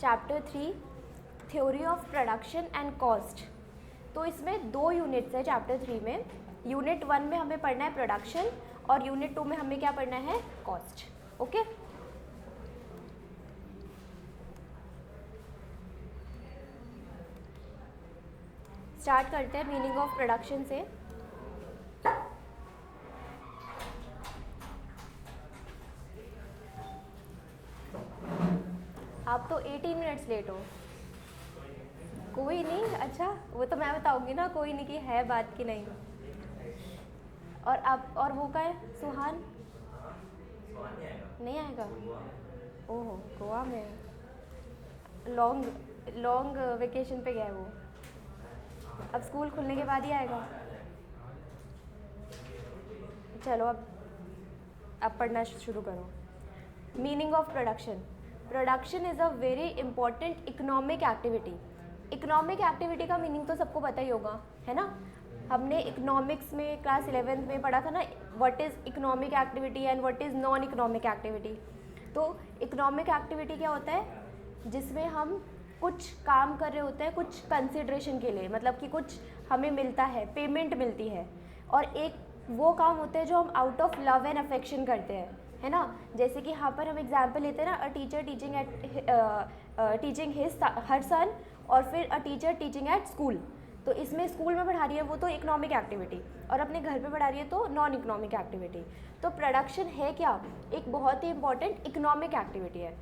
Chapter 3 theory of production and cost. तो इसमें 2 units है चैप्टर 3 में। यूनिट 1 में हमें पढ़ना है प्रोडक्शन और यूनिट 2 में हमें क्या पढ़ना है, कॉस्ट। ओके, स्टार्ट करते हैं मीनिंग ऑफ प्रोडक्शन से। आप तो 18 मिनट्स लेट हो। कोई नहीं, अच्छा वो तो मैं बताऊंगी ना, कोई नहीं कि है बात की नहीं। और आप और वो का है सुहान नहीं आएगा। ओहो, गोवा में लॉन्ग वेकेशन पे गया है वो, अब स्कूल खुलने के बाद ही आएगा। चलो अब पढ़ना शुरू करो। Meaning of production. Production is a very important economic activity. Economic activity का मीनिंग तो सबको पता ही होगा, है ना। हमने इकोनॉमिक्स में क्लास 11th में पढ़ा था ना, what is economic activity and what is non economic activity. तो इकोनॉमिक एक्टिविटी क्या होता है, जिसमें हम कुछ काम कर रहे होते हैं कुछ कंसिडरेशन के लिए, मतलब कि कुछ हमें मिलता है, पेमेंट मिलती है। और एक वो काम होते हैं जो हम out of love and affection करते हैं, है ना। जैसे कि यहाँ पर हम एग्जाम्पल लेते हैं ना, a teacher teaching his her son, और फिर a teacher teaching at school. तो इसमें स्कूल में पढ़ा रही है वो तो इकोनॉमिक एक्टिविटी, और अपने घर पे पढ़ा रही है तो नॉन इकोनॉमिक एक्टिविटी। तो प्रोडक्शन है क्या, एक बहुत ही इंपॉर्टेंट इकोनॉमिक एक्टिविटी है,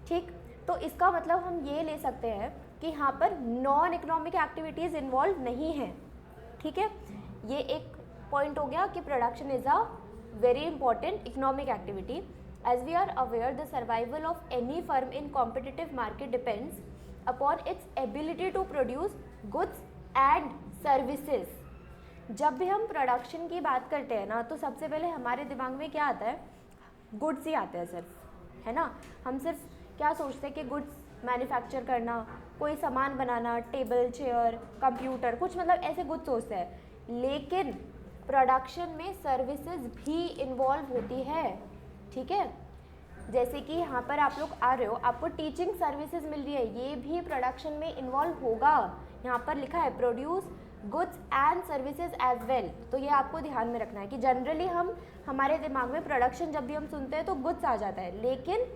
ठीक। तो इसका मतलब हम ये ले सकते हैं कि यहाँ पर नॉन इकोनॉमिक एक्टिविटीज़ इन्वॉल्व नहीं हैं, ठीक है। ये एक पॉइंट हो गया कि production is a very important economic activity. As we are aware, the survival of any firm in competitive market depends upon its ability to produce goods and services. जब भी हम प्रोडक्शन की बात करते हैं ना, तो सबसे पहले हमारे दिमाग में क्या आता है, गुड्स ही आते हैं सिर्फ, है ना। हम सिर्फ क्या सोचते हैं कि गुड्स मैन्युफैक्चर करना, कोई सामान बनाना, टेबल चेयर कंप्यूटर, कुछ मतलब ऐसे गुड्स सोचते हैं। लेकिन प्रोडक्शन में सर्विसेज भी इन्वॉल्व होती है, ठीक है। जैसे कि यहाँ पर आप लोग आ रहे हो, आपको टीचिंग सर्विसेज मिल रही है, ये भी प्रोडक्शन में इन्वॉल्व होगा। यहाँ पर लिखा है produce goods and services as well. तो ये आपको ध्यान में रखना है कि जनरली हमारे दिमाग में प्रोडक्शन जब भी हम सुनते हैं तो गुड्स आ जाता है, लेकिन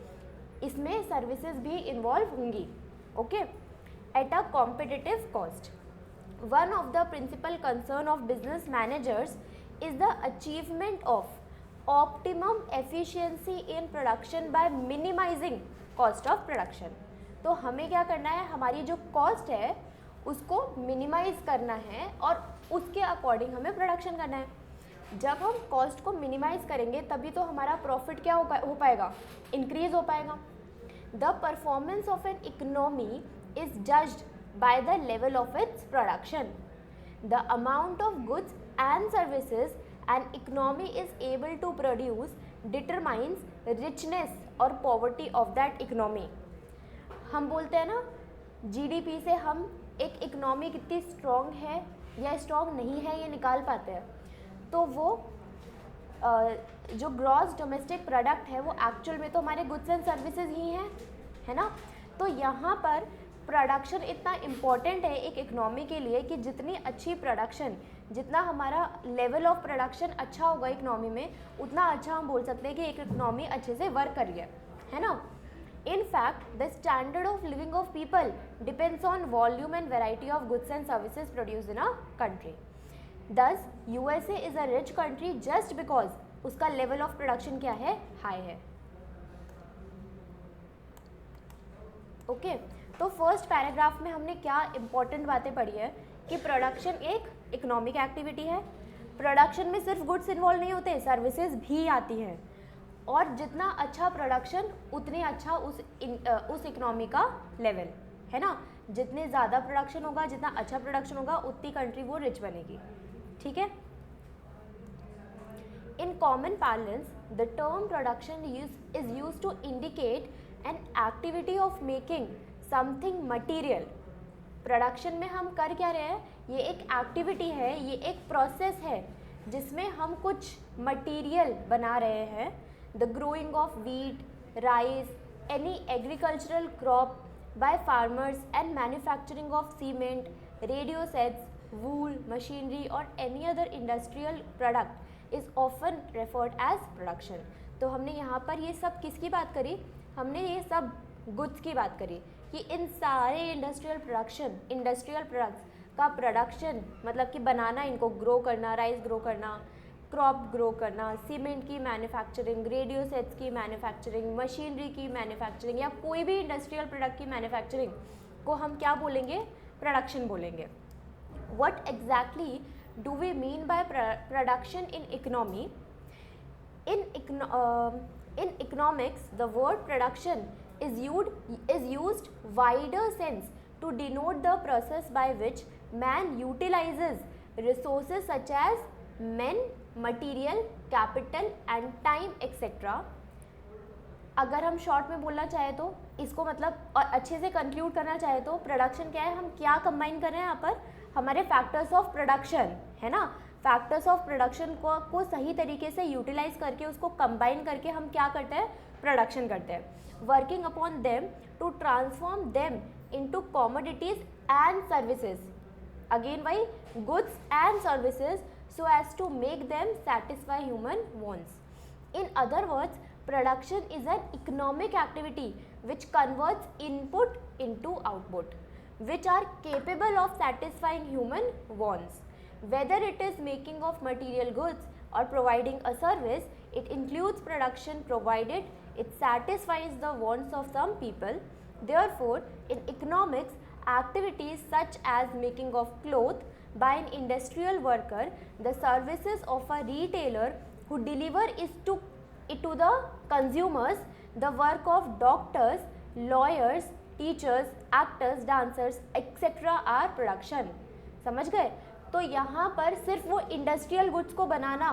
इसमें सर्विसेज भी इन्वॉल्व होंगी, okay. At a competitive cost. One of the principal concern of business managers is the achievement of optimum efficiency in production by minimizing cost of production. तो हमें क्या करना है, हमारी जो कॉस्ट है उसको मिनिमाइज करना है और उसके अकॉर्डिंग हमें प्रोडक्शन करना है। जब हम कॉस्ट को मिनिमाइज करेंगे तभी तो हमारा प्रॉफिट क्या हो पाएगा, इंक्रीज हो पाएगा। The performance of an economy is judged by the level of its production. The amount of goods and services an economy is able to produce determines richness or poverty of that economy. हम बोलते हैं ना, GDP से हम एक economy कितनी strong है या स्ट्रॉन्ग नहीं है ये निकाल पाते हैं। तो वो जो ग्रॉस डोमेस्टिक प्रोडक्ट है वो एक्चुअल में तो हमारे गुड्स एंड सर्विसेज ही हैं, है ना। तो यहाँ पर प्रोडक्शन इतना इम्पॉर्टेंट है एक इकोनॉमी के लिए कि जितनी अच्छी प्रोडक्शन, जितना हमारा लेवल ऑफ प्रोडक्शन अच्छा होगा इकोनॉमी में, उतना अच्छा हम बोल सकते हैं कि एक इकोनॉमी अच्छे से वर्क कर रही है ना। In fact the standard of living of people depends on volume and variety of goods and services produce in a country. Thus USA is a rich country just because उसका level of production क्या है, high है, okay. तो first paragraph में हमने क्या important बातें पढ़ी है कि प्रोडक्शन एक इकोनॉमिक एक्टिविटी है। प्रोडक्शन में सिर्फ गुड्स इन्वॉल्व नहीं होते, सर्विसेज भी आती हैं, और जितना अच्छा प्रोडक्शन उतनी अच्छा उस इकोनॉमी का लेवल, है ना। जितने ज़्यादा प्रोडक्शन होगा, जितना अच्छा प्रोडक्शन होगा, उतनी कंट्री वो रिच बनेगी, ठीक है। In common parlance the term production is used to indicate an activity of making something material. Production में हम कर क्या रहे हैं, ये एक एक्टिविटी है, ये एक प्रोसेस है जिसमें हम कुछ मटीरियल बना रहे हैं। The growing of wheat, rice, any agricultural crop by farmers and manufacturing of cement, radio sets, wool, machinery or any other industrial product is often referred as production. तो हमने यहाँ पर ये सब किसकी बात करी, हमने ये सब गुड्स की बात करी कि इन सारे इंडस्ट्रियल प्रोडक्ट्स का प्रोडक्शन मतलब कि बनाना, इनको ग्रो करना, राइस ग्रो करना, क्रॉप ग्रो करना, सीमेंट की मैन्युफैक्चरिंग, रेडियो सेट्स की मैन्युफैक्चरिंग, मशीनरी की मैन्युफैक्चरिंग या कोई भी इंडस्ट्रियल प्रोडक्ट की मैन्युफैक्चरिंग को हम क्या बोलेंगे, प्रोडक्शन बोलेंगे. What exactly do we mean by production in economy? In economics, the word production is used wider sense to denote the process by which man utilizes resources such as men, material, capital and time etc. अगर हम short में बोलना चाहे तो इसको मतलब और अच्छे से कंक्लूड करना चाहे तो प्रोडक्शन क्या है, हम क्या कंबाइन कर रहे हैं यहाँ पर, हमारे फैक्टर्स ऑफ प्रोडक्शन है ना, फैक्टर्स ऑफ प्रोडक्शन को सही तरीके से यूटिलाइज करके उसको कंबाइन करके हम क्या करते हैं, प्रोडक्शन करते हैं. Working upon them to transform them into commodities and services, again why goods and services, so as to make them satisfy human wants. In other words, production is an economic activity which converts input into output, which are capable of satisfying human wants. Whether it is making of material goods or providing a service, it includes production provided it satisfies the wants of some people. Therefore, in economics, activities such as making of cloth by an industrial worker, the services of a retailer who deliver it to the consumers, the work of doctors, lawyers, teachers, actors, dancers, etc. are production. समझ गए? तो यहाँ पर सिर्फ वो industrial goods को बनाना,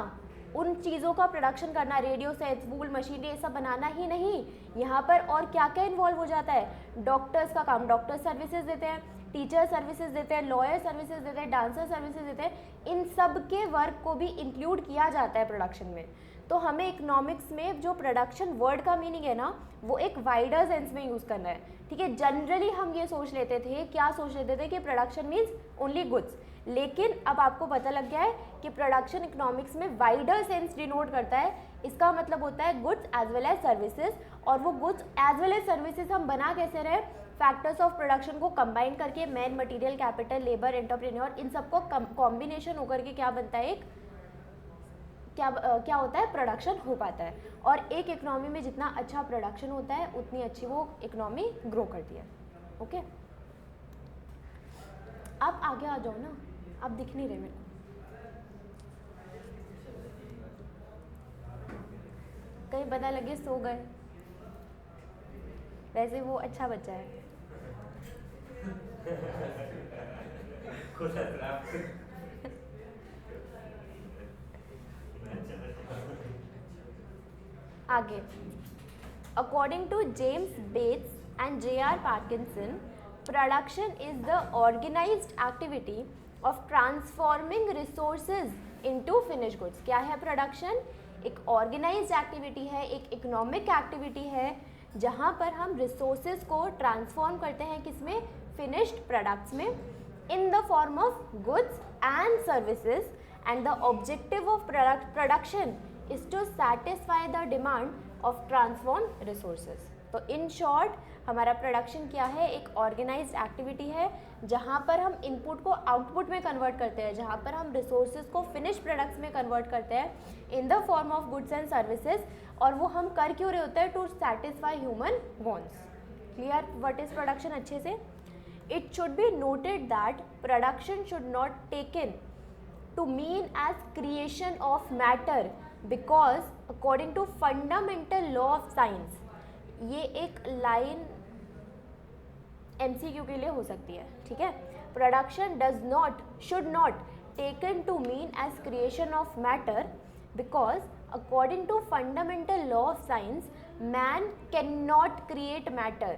उन चीज़ों का प्रोडक्शन करना, रेडियो सेट्स, वूल, मशीनरी ये सब बनाना ही नहीं, यहाँ पर और क्या क्या इन्वॉल्व हो जाता है, डॉक्टर्स का काम, डॉक्टर सर्विसेज देते हैं, टीचर सर्विसेज देते हैं, लॉयर सर्विसेज देते हैं, डांसर सर्विसेज देते हैं, इन सब के वर्क को भी इंक्लूड किया जाता है प्रोडक्शन में. तो हमें इकोनॉमिक्स में जो प्रोडक्शन वर्ड का मीनिंग है ना, वो एक वाइडर सेंस में यूज़ करना है. ठीक है, जनरली हम ये सोच लेते थे, क्या सोच लेते थे कि प्रोडक्शन मीन्स ओनली गुड्स, लेकिन अब आपको पता लग गया है कि प्रोडक्शन इकोनॉमिक्स में वाइडर सेंस डिनोट करता है. इसका मतलब होता है goods as well as services, और वो goods as well as services हम बना कैसे रहे, फैक्टर्स ऑफ प्रोडक्शन को कंबाइन करके, man, material, capital, labour, entrepreneur, इन सबको कॉम्बिनेशन होकर के क्या बनता है, एक क्या होता है, प्रोडक्शन हो पाता है. और एक इकोनॉमी में जितना अच्छा प्रोडक्शन होता है उतनी अच्छी वो इकोनॉमी ग्रो करती है. ओके, अब आगे आ जाओ ना, अब दिख नहीं रहे मेरे को. कहीं पता लगे सो गए, वैसे वो अच्छा बच्चा है. आगे, according to James Bates and J.R. Parkinson, production is the organized activity of transforming resources into finished goods. क्या है प्रोडक्शन? एक ऑर्गेनाइज्ड एक्टिविटी है, एक इकोनॉमिक एक्टिविटी है, जहाँ पर हम रिसोर्सेज को ट्रांसफॉर्म करते हैं किसमें, फिनिश्ड प्रोडक्ट्स में, in the form of goods and services, and the objective of production is to satisfy the demand of transform resources. तो इन शॉर्ट हमारा प्रोडक्शन क्या है, एक ऑर्गेनाइज्ड एक्टिविटी है जहाँ पर हम इनपुट को आउटपुट में कन्वर्ट करते हैं, जहाँ पर हम रिसोर्सेज को फिनिश प्रोडक्ट्स में कन्वर्ट करते हैं in the form of goods and services. और वो हम कर क्यों रहे होते हैं, to satisfy human wants. Clear what is production अच्छे से? It should be noted that production should not taken to mean as creation of matter, because according to fundamental law of science, ये एक लाइन MCQ के लिए हो सकती है. ठीक है, production does not, should not taken to mean as creation of matter, because according to fundamental law of science, man can not create matter.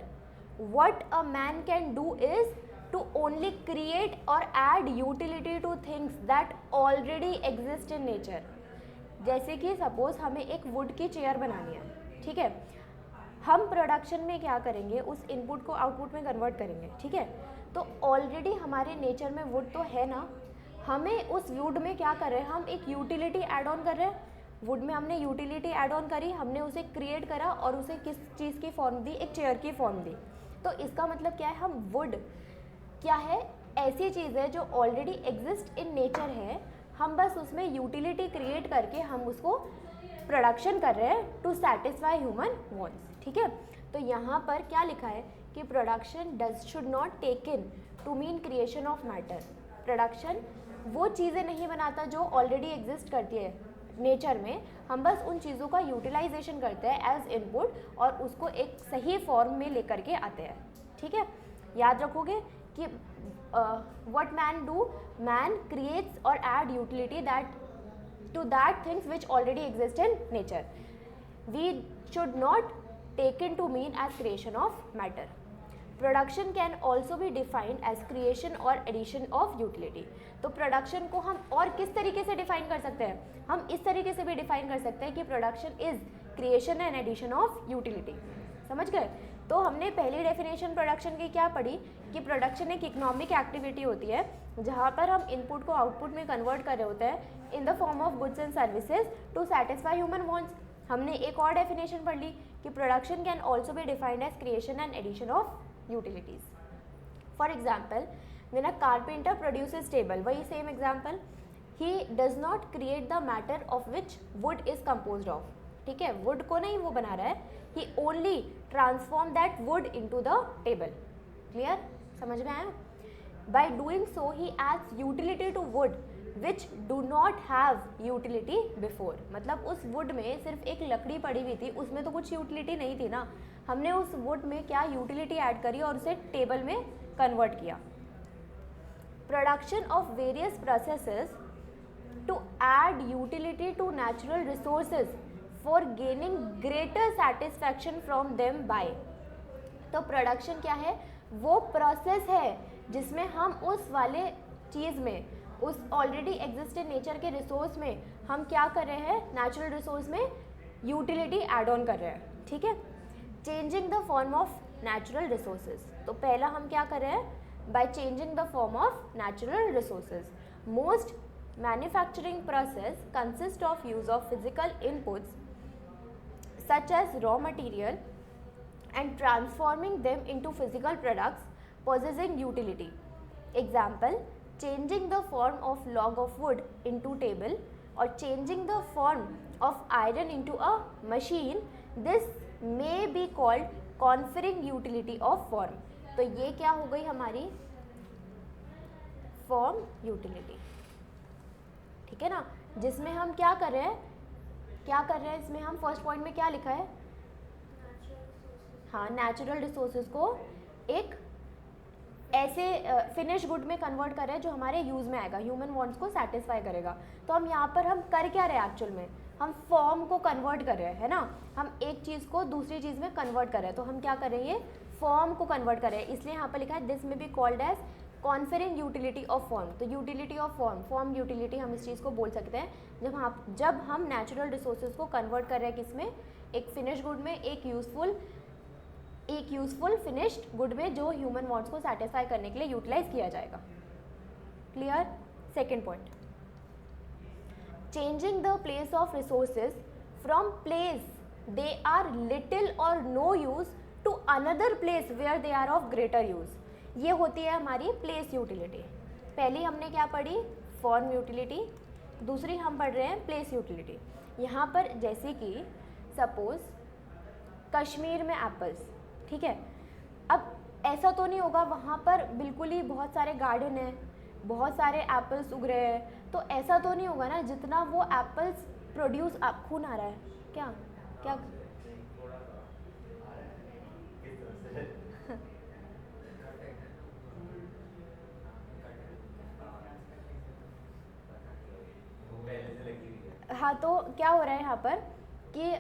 What a man can do is to only create or add utility to things that already exist in nature. जैसे कि suppose हमें एक would की chair बनानी है, ठीक है, हम प्रोडक्शन में क्या करेंगे, उस इनपुट को आउटपुट में कन्वर्ट करेंगे, ठीक है। तो ऑलरेडी हमारे नेचर में वुड तो है ना, हमें उस वुड में क्या कर रहे हैं, हम एक यूटिलिटी ऐड ऑन कर रहे हैं। वुड में हमने यूटिलिटी ऐड ऑन करी, हमने उसे क्रिएट करा और उसे किस चीज़ की फॉर्म दी, एक चेयर की फॉर्म दी। तो इसका मतलब क्या है, हम वुड क्या है, ऐसी चीज़ है जो ऑलरेडी एग्जिस्ट इन नेचर है, हम बस उसमें यूटिलिटी क्रिएट करके हम उसको प्रोडक्शन कर रहे हैं टू सेटिस्फाई ह्यूमन वांट्स, ठीक है। तो यहाँ पर क्या लिखा है कि production should not taken to mean creation of matter. Production वो चीज़ें नहीं बनाता जो ऑलरेडी एग्जिस्ट करती है नेचर में, हम बस उन चीज़ों का यूटिलाइजेशन करते हैं एज इनपुट और उसको एक सही फॉर्म में लेकर के आते हैं, ठीक है। याद रखोगे कि what man do, man creates or add utility that to that things which already exist in nature. We should not take it to mean as creation of matter. Production can also be defined as creation or addition of utility. तो production को हम और किस तरीके से define कर सकते हैं, हम इस तरीके से भी डिफाइन कर सकते हैं कि production is creation and addition of utility. समझ गए। तो हमने पहली डेफिनेशन प्रोडक्शन की क्या पढ़ी कि प्रोडक्शन एक इकोनॉमिक एक्टिविटी होती है जहाँ पर हम इनपुट को आउटपुट में कन्वर्ट कर रहे होते हैं in the form of goods and services to satisfy human wants. हमने एक और डेफिनेशन पढ़ ली कि production can also be defined as creation and addition of utilities. For example, when a carpenter produces table, वही same example, he does not create the matter of which wood is composed of, ठीक है। Wood को नहीं वो बना रहा है, he only transform that wood into the table. Clear, समझ में आया। By doing so he adds utility to wood which do not have utility before. मतलब उस वुड में सिर्फ एक लकड़ी पड़ी हुई थी, उसमें तो कुछ यूटिलिटी नहीं थी ना, हमने उस वुड में क्या यूटिलिटी ऐड करी और उसे टेबल में कन्वर्ट किया। Production of various processes to add utility to natural resources for gaining greater satisfaction from them by. तो प्रोडक्शन क्या है, वो प्रोसेस है जिसमें हम उस वाले चीज़ में, उस ऑलरेडी एग्जिस्टेड नेचर के रिसोर्स में हम क्या कर रहे हैं, नेचुरल रिसोर्स में यूटिलिटी ऐड ऑन कर रहे हैं, ठीक है। Changing the form of natural resources, तो पहला हम क्या कर रहे हैं, by changing the form of natural resources. Most manufacturing process consist of use of physical inputs such as raw material and transforming them into physical products possessing utility. Example, changing the form of log of wood into table or changing the form of iron into a machine. This may be called conferring utility of form. तो ये क्या हो गई हमारी form utility, ठीक है ना, जिसमें हम क्या कर रहे हैं, इसमें हम फर्स्ट पॉइंट में क्या लिखा है, हाँ, नेचुरल रिसोर्सेज को एक ऐसे फिनिश गुड में कन्वर्ट कर रहे हैं जो हमारे यूज़ में आएगा, ह्यूमन वांट्स को सेटिस्फाई करेगा। तो हम यहाँ पर हम कर क्या रहे हैं, एक्चुअल में हम फॉर्म को कन्वर्ट कर रहे हैं, है ना, हम एक चीज़ को दूसरी चीज़ में कन्वर्ट कर रहे हैं। तो हम क्या कर रहे हैं, फॉर्म को कन्वर्ट कर रहे हैं, इसलिए यहाँ पर लिखा है this may be called as conferring utility of form. तो यूटिलिटी ऑफ फॉर्म यूटिलिटी हम इस चीज़ को बोल सकते हैं जब हम नेचुरल रिसोर्सेज को कन्वर्ट कर रहे हैं किसमें, एक फिनिश गुड में, एक यूजफुल फिनिश्ड गुड में जो ह्यूमन वांट्स को सेटिस्फाई करने के लिए यूटिलाइज किया जाएगा। Clear. Second point, changing the place of resources from place they are little or no use to another place where they are of greater use. ये होती है हमारी प्लेस यूटिलिटी। पहली हमने क्या पढ़ी, फॉर्म यूटिलिटी, दूसरी हम पढ़ रहे हैं प्लेस यूटिलिटी। यहाँ पर जैसे कि सपोज कश्मीर में एप्पल्स, ठीक है, अब ऐसा तो नहीं होगा वहाँ पर बिल्कुल ही बहुत सारे गार्डन हैं, बहुत सारे एप्पल्स उग रहे हैं, तो ऐसा तो नहीं होगा ना जितना वो एप्पल्स प्रोड्यूस, खून आ रहा है क्या क्या हाँ, तो क्या हो रहा है यहाँ पर कि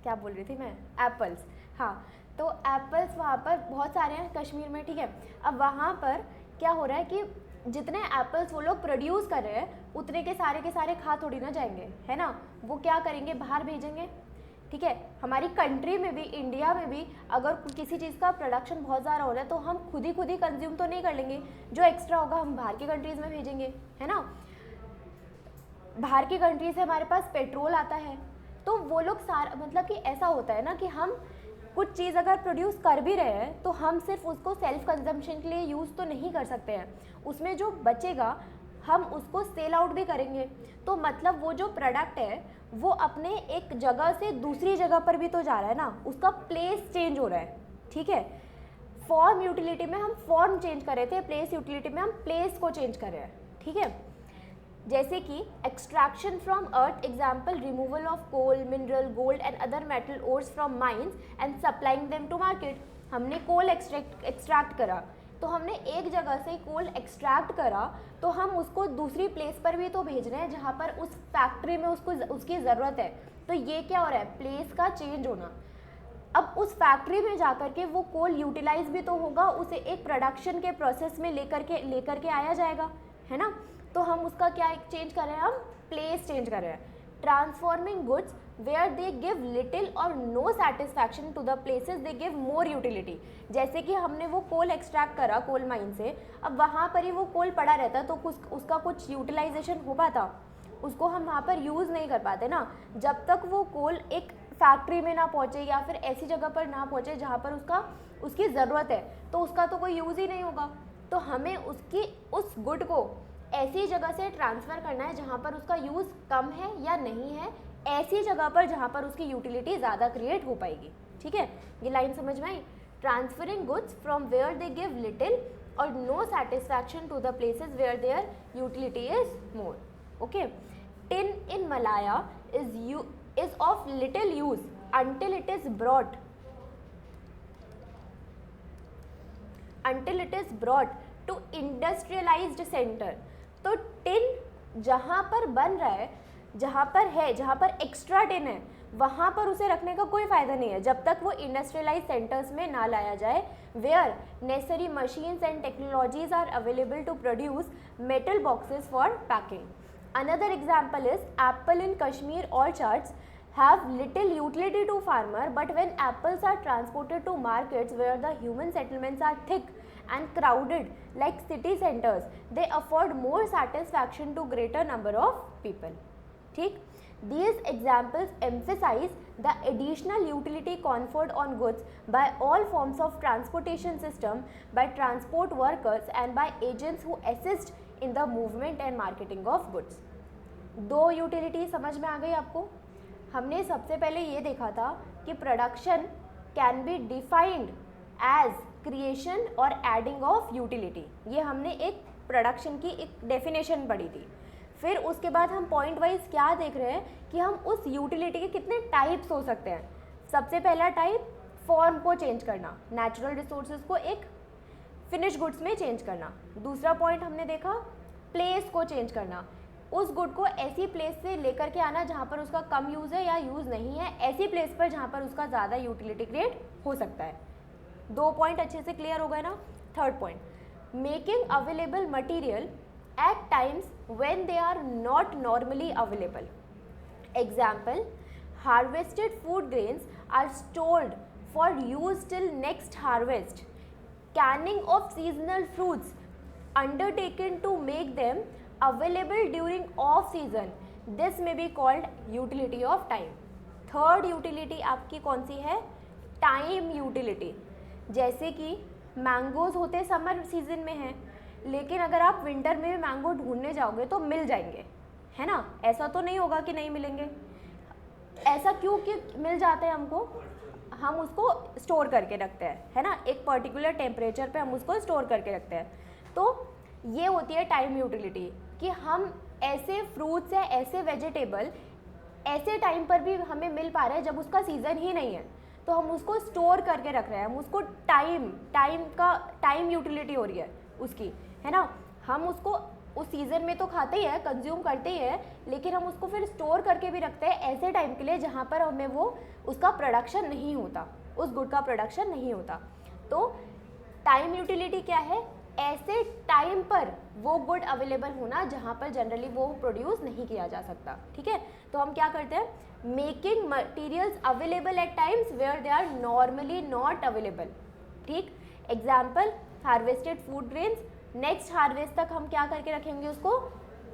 क्या बोल रही थी मैं, एप्पल्स, हाँ, तो एप्पल्स वहाँ पर बहुत सारे हैं कश्मीर में, ठीक है। अब वहाँ पर क्या हो रहा है कि जितने एप्पल्स वो लोग प्रोड्यूस कर रहे हैं उतने के सारे खा थोड़ी ना जाएंगे, है ना, वो क्या करेंगे, बाहर भेजेंगे। ठीक है। हमारी कंट्री में भी, इंडिया में भी अगर किसी चीज़ का प्रोडक्शन बहुत ज़्यादा हो रहा है तो हम खुद ही कंज्यूम तो नहीं कर लेंगे, जो एक्स्ट्रा होगा हम बाहर की कंट्रीज़ में भेजेंगे, है ना। बाहर की कंट्री से हमारे पास पेट्रोल आता है, तो वो लोग सारा, मतलब कि ऐसा होता है ना कि हम कुछ चीज़ अगर प्रोड्यूस कर भी रहे हैं तो हम सिर्फ उसको सेल्फ कंजम्पशन के लिए यूज़ तो नहीं कर सकते हैं, उसमें जो बचेगा हम उसको सेल आउट भी करेंगे। तो मतलब वो जो प्रोडक्ट है वो अपने एक जगह से दूसरी जगह पर भी तो जा रहा है ना, उसका प्लेस चेंज हो रहा है, ठीक है। फॉर्म यूटिलिटी में हम फॉर्म चेंज कर रहे थे, प्लेस यूटिलिटी में हम प्लेस को चेंज कर रहे हैं, ठीक है। जैसे कि extraction from earth, example removal of coal, mineral, gold and other metal ores from mines and supplying them to market. हमने कोल एक्सट्रैक्ट करा, तो हमने एक जगह से कोल एक्सट्रैक्ट करा तो हम उसको दूसरी प्लेस पर भी तो भेज रहे हैं जहाँ पर उस फैक्ट्री में उसकी ज़रूरत है। तो ये क्या हो रहा है, प्लेस का चेंज होना। अब उस फैक्ट्री में जाकर के वो कोल यूटिलाइज भी तो होगा, उसे एक प्रोडक्शन के प्रोसेस में लेकर के आया जाएगा, है ना। तो हम उसका क्या चेंज कर रहे हैं, हम प्लेस चेंज कर रहे हैं। Transforming goods where they give little or no satisfaction to the places they give more utility. जैसे कि हमने वो कोल एक्सट्रैक्ट करा कोल माइन से, अब वहाँ पर ही वो कोल पड़ा रहता तो उसका कुछ यूटिलाइजेशन हो पाता, उसको हम वहाँ पर यूज़ नहीं कर पाते ना, जब तक वो कोल एक फैक्ट्री में ना पहुँचे या फिर ऐसी जगह पर ना पहुँचे जहाँ पर उसकी ज़रूरत है, तो उसका तो कोई यूज़ ही नहीं होगा। तो हमें उस गुड को ऐसी जगह से ट्रांसफ़र करना है जहाँ पर उसका यूज़ कम है या नहीं है, ऐसी जगह पर जहाँ पर उसकी यूटिलिटी ज़्यादा क्रिएट हो पाएगी, ठीक है। ये लाइन समझ में आई। Transferring goods from where they give little or no satisfaction to the places where their utility is more, okay. Tin in Malaya is of little use until it is brought to industrialized center। तो tin जहाँ पर बन रहा है, जहाँ पर extra tin है, वहाँ पर उसे रखने का कोई फ़ायदा नहीं है जब तक वो इंडस्ट्रियलाइज सेंटर्स में ना लाया जाए, where necessary machines and technologies are available to produce metal boxes for packing. Another example is apple in Kashmir orchards have little utility to farmer, but when apples are transported to markets where the human settlements are thick and crowded like city centers, they afford more satisfaction to greater number of people, ठीक। These examples emphasize the additional utility conferred on goods by all forms of transportation system, by transport workers and by agents who assist in the movement and marketing of goods। दो utility समझ में आ गई आपको। हमने सबसे पहले ये देखा था कि production can be defined as creation और एडिंग ऑफ यूटिलिटी, ये हमने एक प्रोडक्शन की एक डेफिनेशन पढ़ी थी। फिर उसके बाद हम पॉइंट वाइज क्या देख रहे हैं कि हम उस यूटिलिटी के कितने टाइप्स हो सकते हैं। सबसे पहला टाइप, फॉर्म को चेंज करना, नेचुरल रिसोर्सेज को एक फिनिश गुड्स में चेंज करना। दूसरा पॉइंट हमने देखा, प्लेस को चेंज करना, उस गुड को ऐसी प्लेस से लेकर के आना जहाँ पर उसका कम यूज़ है या यूज़ नहीं है, ऐसी प्लेस पर जहाँ पर उसका ज़्यादा यूटिलिटी क्रिएट हो सकता है। दो पॉइंट अच्छे से क्लियर हो गए ना। Third point, making available material at times when they are not normally available. Example, harvested food grains are stored for use till next harvest. Canning of seasonal fruits undertaken to make them available during off season, this may be called utility of time। Third utility आपकी कौन सी है, time utility. जैसे कि mangoes होते summer season में हैं, लेकिन अगर आप विंटर में मैंगो ढूंढने जाओगे तो मिल जाएंगे, है ना, ऐसा तो नहीं होगा कि नहीं मिलेंगे। ऐसा क्यों कि मिल जाते हैं हमको, हम उसको स्टोर करके रखते हैं, है ना, एक पर्टिकुलर टेम्परेचर पे हम उसको स्टोर करके रखते हैं। तो ये होती है टाइम यूटिलिटी कि हम ऐसे फ्रूट्स या ऐसे वेजिटेबल ऐसे टाइम पर भी हमें मिल पा रहे हैं जब उसका सीज़न ही नहीं है, तो हम उसको स्टोर करके रख रहे हैं, हम उसको टाइम यूटिलिटी हो रही है उसकी, है ना। हम उसको उस सीज़न में तो खाते ही है, कंज्यूम करते ही है, लेकिन हम उसको फिर स्टोर करके भी रखते हैं ऐसे टाइम के लिए जहाँ पर हमें उसका प्रोडक्शन नहीं होता, उस गुड का प्रोडक्शन नहीं होता। तो टाइम यूटिलिटी क्या है, ऐसे टाइम पर वो गुड अवेलेबल होना जहाँ पर जनरली वो प्रोड्यूस नहीं किया जा सकता, ठीक है। तो हम क्या करते हैं, making materials available at times where they are normally not available, ठीक। Example, harvested food grains, next harvest तक हम क्या करके रखेंगे, उसको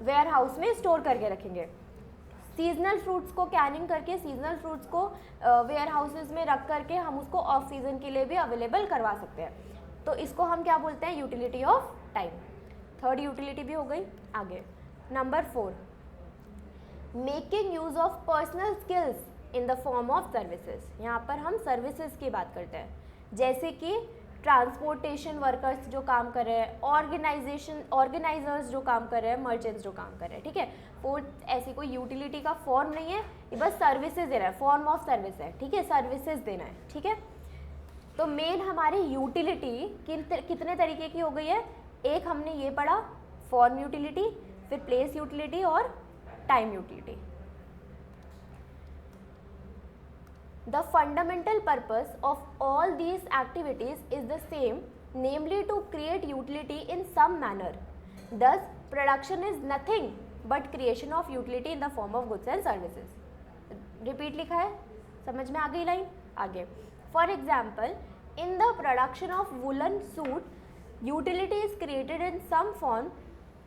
वेयर हाउस में स्टोर करके रखेंगे। सीजनल फ्रूट्स को कैनिंग करके, सीजनल फ्रूट्स को वेयर हाउसेज में रख करके हम उसको ऑफ सीजन के लिए भी अवेलेबल करवा सकते हैं। तो इसको हम क्या बोलते हैं, utility of time. Third utility भी हो गई। आगे number 4, making use of personal skills in the form of services. यहाँ पर हम सर्विसेज की बात करते हैं, जैसे कि ट्रांसपोर्टेशन वर्कर्स जो काम कर रहे हैं, ऑर्गेनाइजर्स जो काम कर रहे हैं, मर्चेंट्स जो काम कर रहे हैं, ठीक है। फोर्थ, ऐसी कोई यूटिलिटी का फॉर्म नहीं है, ये बस सर्विसेज देना है, फॉर्म ऑफ सर्विस है, ठीक है, सर्विसेज देना है, ठीक है। तो मेन हमारी यूटिलिटी कितने तरीके की हो गई है, एक हमने ये पढ़ा फॉर्म यूटिलिटी, फिर प्लेस यूटिलिटी और time utility. The fundamental purpose of all these activities is the same, namely to create utility in some manner. Thus, production is nothing but creation of utility in the form of goods and services. Repeat लिखा है, समझ में आ गई line? आगे, for example, in the production of woolen suit, utility is created in some form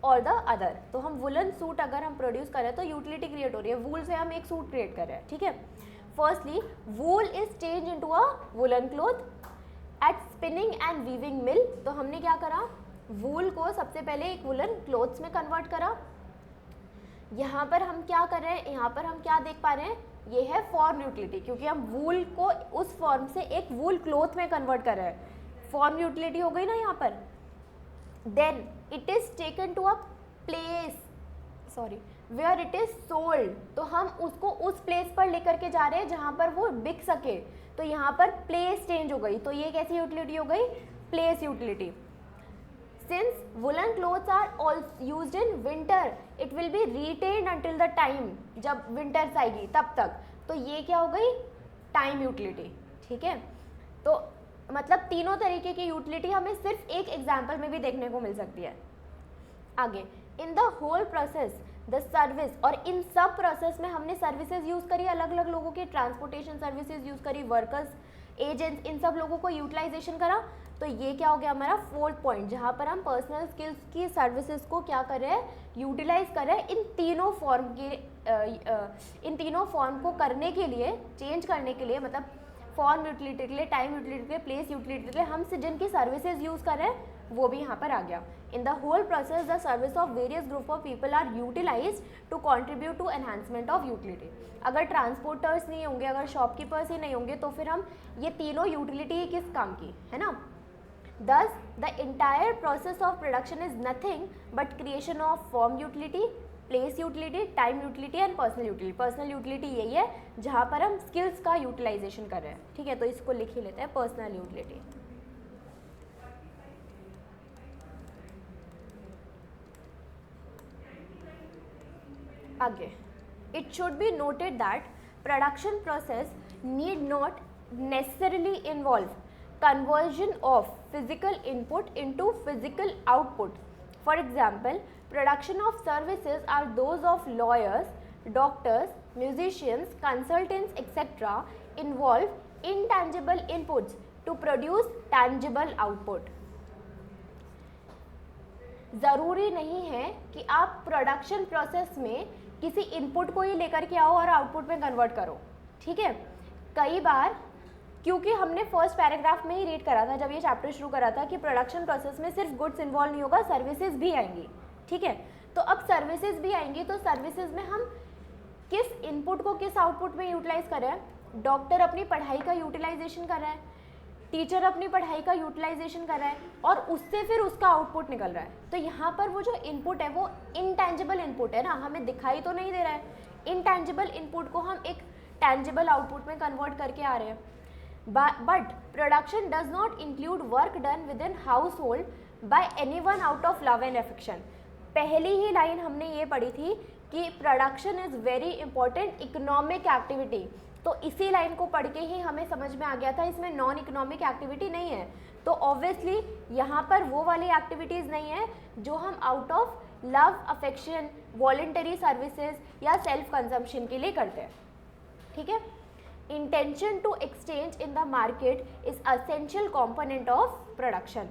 और the other. तो हम woollen suit अगर हम प्रोड्यूस कर रहे हैं तो यूटिलिटी क्रिएट हो रही है, वूल से हम एक सूट क्रिएट कर रहे हैं, ठीक है। Firstly, wool is change into a woollen cloth at spinning and weaving mill. तो हमने क्या करा, वूल को सबसे पहले एक वुलन क्लॉथ्स में कन्वर्ट करा। यहाँ पर हम क्या कर रहे हैं, यहाँ पर हम क्या देख पा रहे हैं, ये है फॉर्म यूटिलिटी, क्योंकि हम वूल को उस फॉर्म से एक वूल क्लॉथ में कन्वर्ट कर रहे हैं, फॉर्म यूटिलिटी हो गई ना यहाँ पर। Then it is taken to a place, where it is sold। तो हम उसको उस प्लेस पर लेकर के जा रहे हैं जहाँ पर वो बिक सके। तो यहाँ पर प्लेस चेंज हो गई, तो ये कैसी यूटिलिटी हो गई, place utility. Since woolen clothes are all used in winter, it will be retained until the time, जब विंटर्स आएगी तब तक। तो ये क्या हो गई, टाइम यूटिलिटी, ठीक है। तो मतलब तीनों तरीके की यूटिलिटी हमें सिर्फ एक एग्जाम्पल में भी देखने को मिल सकती है। आगे, in the whole process the service, और इन सब प्रोसेस में हमने सर्विसेज यूज़ करी, अलग अलग लोगों की ट्रांसपोर्टेशन सर्विसेज यूज़ करी, वर्कर्स, एजेंट्स, इन सब लोगों को यूटिलाइजेशन करा। तो ये क्या हो गया हमारा फोर्थ पॉइंट, जहाँ पर हम पर्सनल स्किल्स की सर्विसेज को क्या कर रहे हैं, यूटिलाइज कर रहे हैं। इन तीनों फॉर्म को करने के लिए, चेंज करने के लिए, मतलब फॉर्म यूटिलिटी के लिए, टाइम यूटिलिटी के लिए, प्लेस यूटिलिटी के लिए हम जिनकी सर्विसेज यूज़ कर रहे हैं वो भी यहाँ पर आ गया। In the whole process the service of various group of people are utilize to contribute to enhancement of utility. अगर ट्रांसपोर्टर्स नहीं होंगे, अगर शॉपकीपर्स ही नहीं होंगे, तो फिर हम ये तीनों यूटिलिटी किस काम की है ना। Thus, the entire process of production is nothing but creation of form utility, place utility, time utility and personal utility। personal utility यही है जहाँ पर हम skills का utilization कर रहे हैं, ठीक है। तो इसको लिख ही लेते हैं, personal utility। आगे, it should be noted that production process need not necessarily involve conversion of physical input into physical output. For example, production of services are those of lawyers, doctors, musicians, consultants, etc. involve intangible inputs to produce tangible output. ज़रूरी नहीं है कि आप production process में किसी input को ही लेकर के आओ और आउटपुट में कन्वर्ट करो, ठीक है। कई बार, क्योंकि हमने फर्स्ट पैराग्राफ में ही रीड करा था जब ये चैप्टर शुरू करा था कि प्रोडक्शन प्रोसेस में सिर्फ गुड्स इन्वॉल्व नहीं होगा, सर्विसेज भी आएंगी, ठीक है। तो अब सर्विसेज भी आएंगी, तो सर्विसेज में हम किस इनपुट को किस आउटपुट में यूटिलाइज कर रहे हैं। डॉक्टर अपनी पढ़ाई का यूटिलाइजेशन कर रहा है, टीचर अपनी पढ़ाई का यूटिलाइजेशन कर रहा है, और उससे फिर उसका आउटपुट निकल रहा है। तो यहाँ पर वो जो इनपुट है वो इनटैंजिबल इनपुट है ना, हमें दिखाई तो नहीं दे रहा है। इनटैंजिबल इनपुट को हम एक टैंजिबल आउटपुट में कन्वर्ट करके आ रहे हैं। But production does not include work done within household by anyone out of love and affection। पहली ही लाइन हमने ये पढ़ी थी कि production is very important economic activity. तो इसी लाइन को पढ़ के ही हमें समझ में आ गया था इसमें नॉन इकोनॉमिक एक्टिविटी नहीं है। तो ऑब्वियसली यहाँ पर वो वाली एक्टिविटीज़ नहीं है जो हम out of love, affection, voluntary services या सेल्फ कंजम्पशन के लिए करते हैं, ठीक है। Intention to exchange in the market is essential component of production.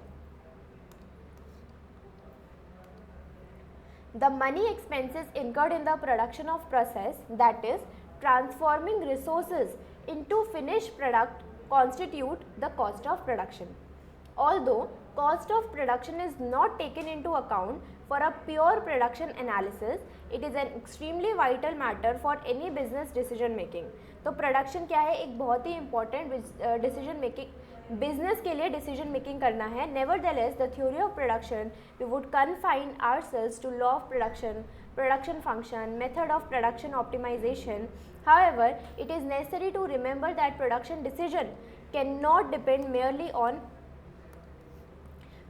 The money expenses incurred in the production of process, that is transforming resources into finished product, constitute the cost of production. Although cost of production is not taken into account for a pure production analysis, it is an extremely vital matter for any business decision making. तो production क्या है, एक बहुत ही important decision making, business के लिए decision making करना है. Nevertheless the theory of production we would confine ourselves to law of production, production function, method of production optimization. However, it is necessary to remember that production decision cannot depend merely on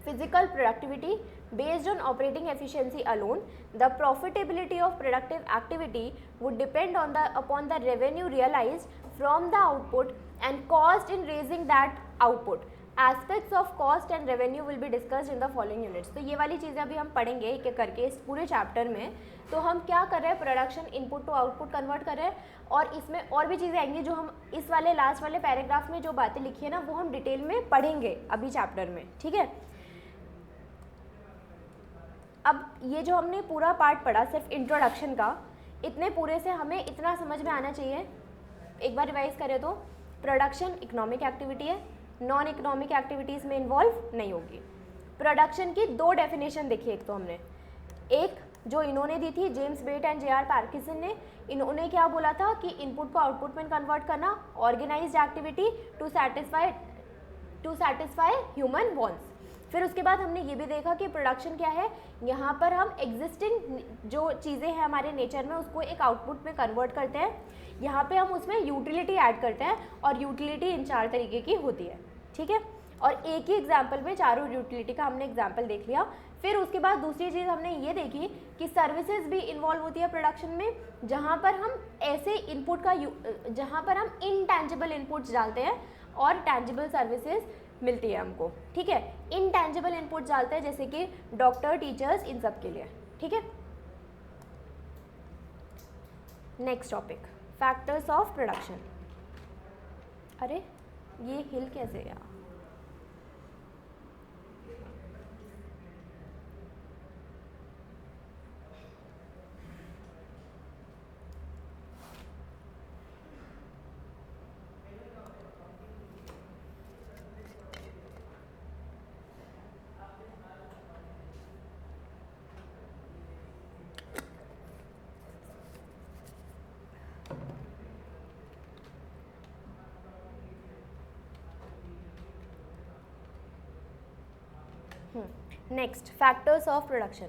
physical productivity based on operating efficiency alone. The profitability of productive activity would depend upon the revenue realized from the output and cost in raising that output. Aspects of cost and revenue will be discussed in the following units. तो ये वाली चीज़ें अभी हम पढ़ेंगे एक एक करके इस पूरे चैप्टर में. तो हम क्या कर रहे हैं, production input to output convert कर रहे हैं, और इसमें और भी चीज़ें आएंगी जो हम इस वाले लास्ट वाले पैराग्राफ में जो बातें लिखी है ना वो हम डिटेल में पढ़ेंगे अभी चैप्टर में, ठीक है. अब ये जो हमने पूरा पार्ट पढ़ा सिर्फ इंट्रोडक्शन का, इतने पूरे से हमें इतना समझ में आना चाहिए. एक बार रिवाइज करें तो प्रोडक्शन इकोनॉमिक एक्टिविटी है, नॉन इकोनॉमिक एक्टिविटीज़ में इन्वॉल्व नहीं होगी. प्रोडक्शन की दो डेफिनेशन देखी, एक तो हमने एक जो इन्होंने दी थी James Bate and J R Parkinson ने. इन्होंने क्या बोला था कि इनपुट को आउटपुट में कन्वर्ट करना, organised activity to satisfy human wants. फिर उसके बाद हमने ये भी देखा कि प्रोडक्शन क्या है, यहाँ पर हम एग्जिस्टिंग जो चीज़ें हैं हमारे नेचर में उसको एक आउटपुट में कन्वर्ट करते हैं. यहाँ पे हम उसमें यूटिलिटी ऐड करते हैं, और यूटिलिटी इन 4 तरीके की होती है, ठीक है. और एक ही एग्जाम्पल में चारों यूटिलिटी का हमने एग्जाम्पल देख लिया. फिर उसके बाद दूसरी चीज़ हमने ये देखी कि सर्विसेज भी इन्वॉल्व होती है प्रोडक्शन में, जहाँ पर हम ऐसे इनपुट का जहाँ पर हम इनटैंजिबल इनपुट्स डालते हैं और टैंजिबल सर्विसेज मिलती है हमको, ठीक है. इनटैंजिबल इनपुट डालते हैं जैसे कि डॉक्टर, टीचर्स, इन सब के लिए, ठीक है. Next topic, factors of production. अरे ये हिल कैसे गया? Next, factors of production.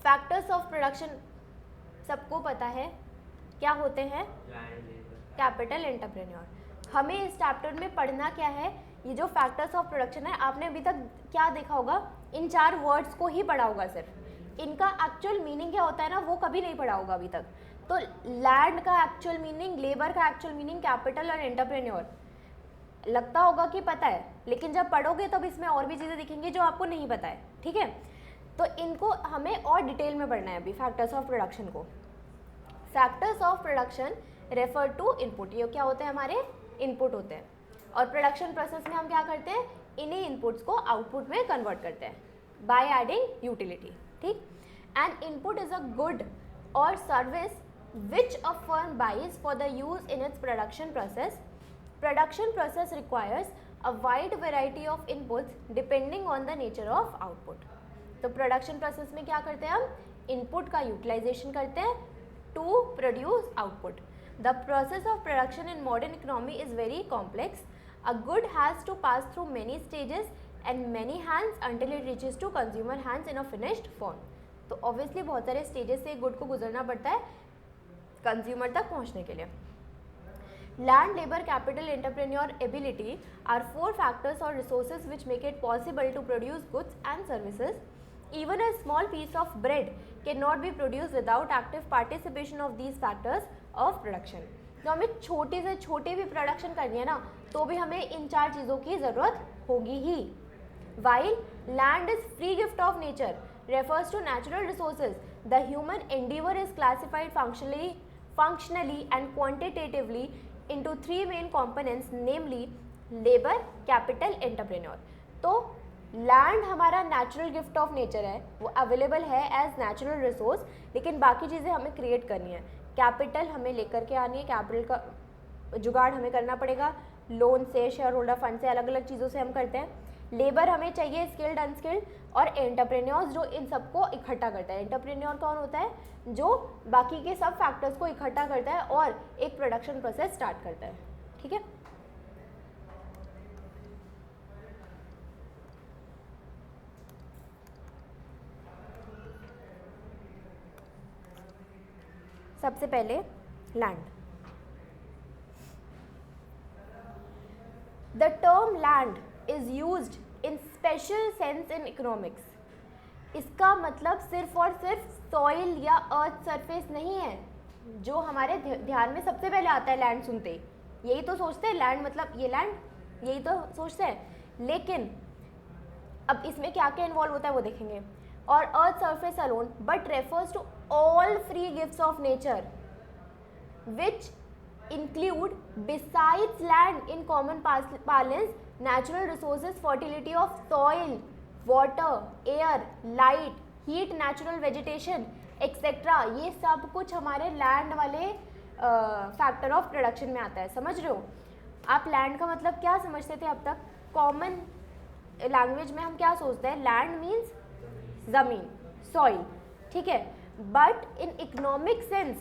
Factors of production सबको पता है क्या होते हैं, कैपिटल, एंटरप्रेन्योर. हमें इस चैप्टर में पढ़ना क्या है, ये जो फैक्टर्स ऑफ प्रोडक्शन है, आपने अभी तक क्या देखा होगा, इन 4 वर्ड्स को ही पढ़ा होगा सिर्फ. इनका एक्चुअल मीनिंग क्या होता है ना वो कभी नहीं पढ़ा होगा अभी तक. तो लैंड का एक्चुअल मीनिंग, लेबर का एक्चुअल मीनिंग, कैपिटल और एंटरप्रेन्योर लगता होगा कि पता है, लेकिन जब पढ़ोगे तब इसमें और भी चीज़ें दिखेंगी जो आपको नहीं पता है, ठीक है. तो इनको हमें और डिटेल में पढ़ना है अभी फैक्टर्स ऑफ प्रोडक्शन को. Factors of production refer to input. ये क्या होते हैं, हमारे इनपुट होते हैं, और प्रोडक्शन प्रोसेस में हम क्या करते हैं, इन्हीं इनपुट्स को आउटपुट में कन्वर्ट करते हैं बाय एडिंग यूटिलिटी, ठीक. An input is a good or service which a firm buys for the use in its production process. Production process requires a wide variety of inputs depending on the nature of output. तो production process में क्या करते हैं हम, input का utilization करते हैं to produce output. The process of production in modern economy is very complex. A good has to pass through many stages and many hands until it reaches to consumer hands in a finished form. तो obviously बहुत सारे stages से good को गुजरना पड़ता है consumer तक पहुँचने के लिए. Land, labor, capital, entrepreneur ability are 4 factors or resources which make it possible to produce goods and services. Even a small piece of bread cannot be produced without active participation of these factors of production. तो हमें छोटे से छोटे भी production करनी है ना, तो भी हमें इन 4 चीज़ों की ज़रूरत होगी ही. While land is free gift of nature refers to natural resources, the human endeavor is classified functionally and quantitatively into 3 main components, namely labor, capital, entrepreneur. तो लैंड हमारा नेचुरल गिफ्ट ऑफ नेचर है, वो available है as natural resource, लेकिन बाकी चीज़ें हमें create करनी है. कैपिटल हमें लेकर के आनी है, कैपिटल का जुगाड़ हमें करना पड़ेगा, लोन से, शेयर होल्डर फंड से, अलग अलग चीज़ों से हम करते हैं. लेबर हमें चाहिए, स्किल्ड अनस्किल्ड, और एंटरप्रेन्योर्स जो इन सबको इकट्ठा करता है. एंटरप्रेन्योर कौन होता है? जो बाकी के सब फैक्टर्स को इकट्ठा करता है और एक प्रोडक्शन प्रोसेस स्टार्ट करता है. ठीक है. सबसे पहले land. The term land is used in special sense in economics. इसका मतलब सिर्फ और सिर्फ सॉइल या अर्थ सरफेस नहीं है, जो हमारे ध्यान में सबसे पहले आता है लैंड सुनते ही. यही तो सोचते हैं लैंड मतलब ये लैंड, यही तो सोचते हैं. लेकिन अब इसमें क्या क्या इन्वॉल्व होता है वो देखेंगे. और earth surface alone but refers to all free gifts of nature which include, besides land in common parlance, natural resources, fertility of soil, water, air, light, heat, natural vegetation etc. ये सब कुछ हमारे land वाले factor of production में आता है. समझ रहे हो आप? लैंड का मतलब क्या समझते थे अब तक? कॉमन लैंग्वेज में हम क्या सोचते हैं? लैंड मीन्स ज़मीन, सॉइल. ठीक है. But in economic sense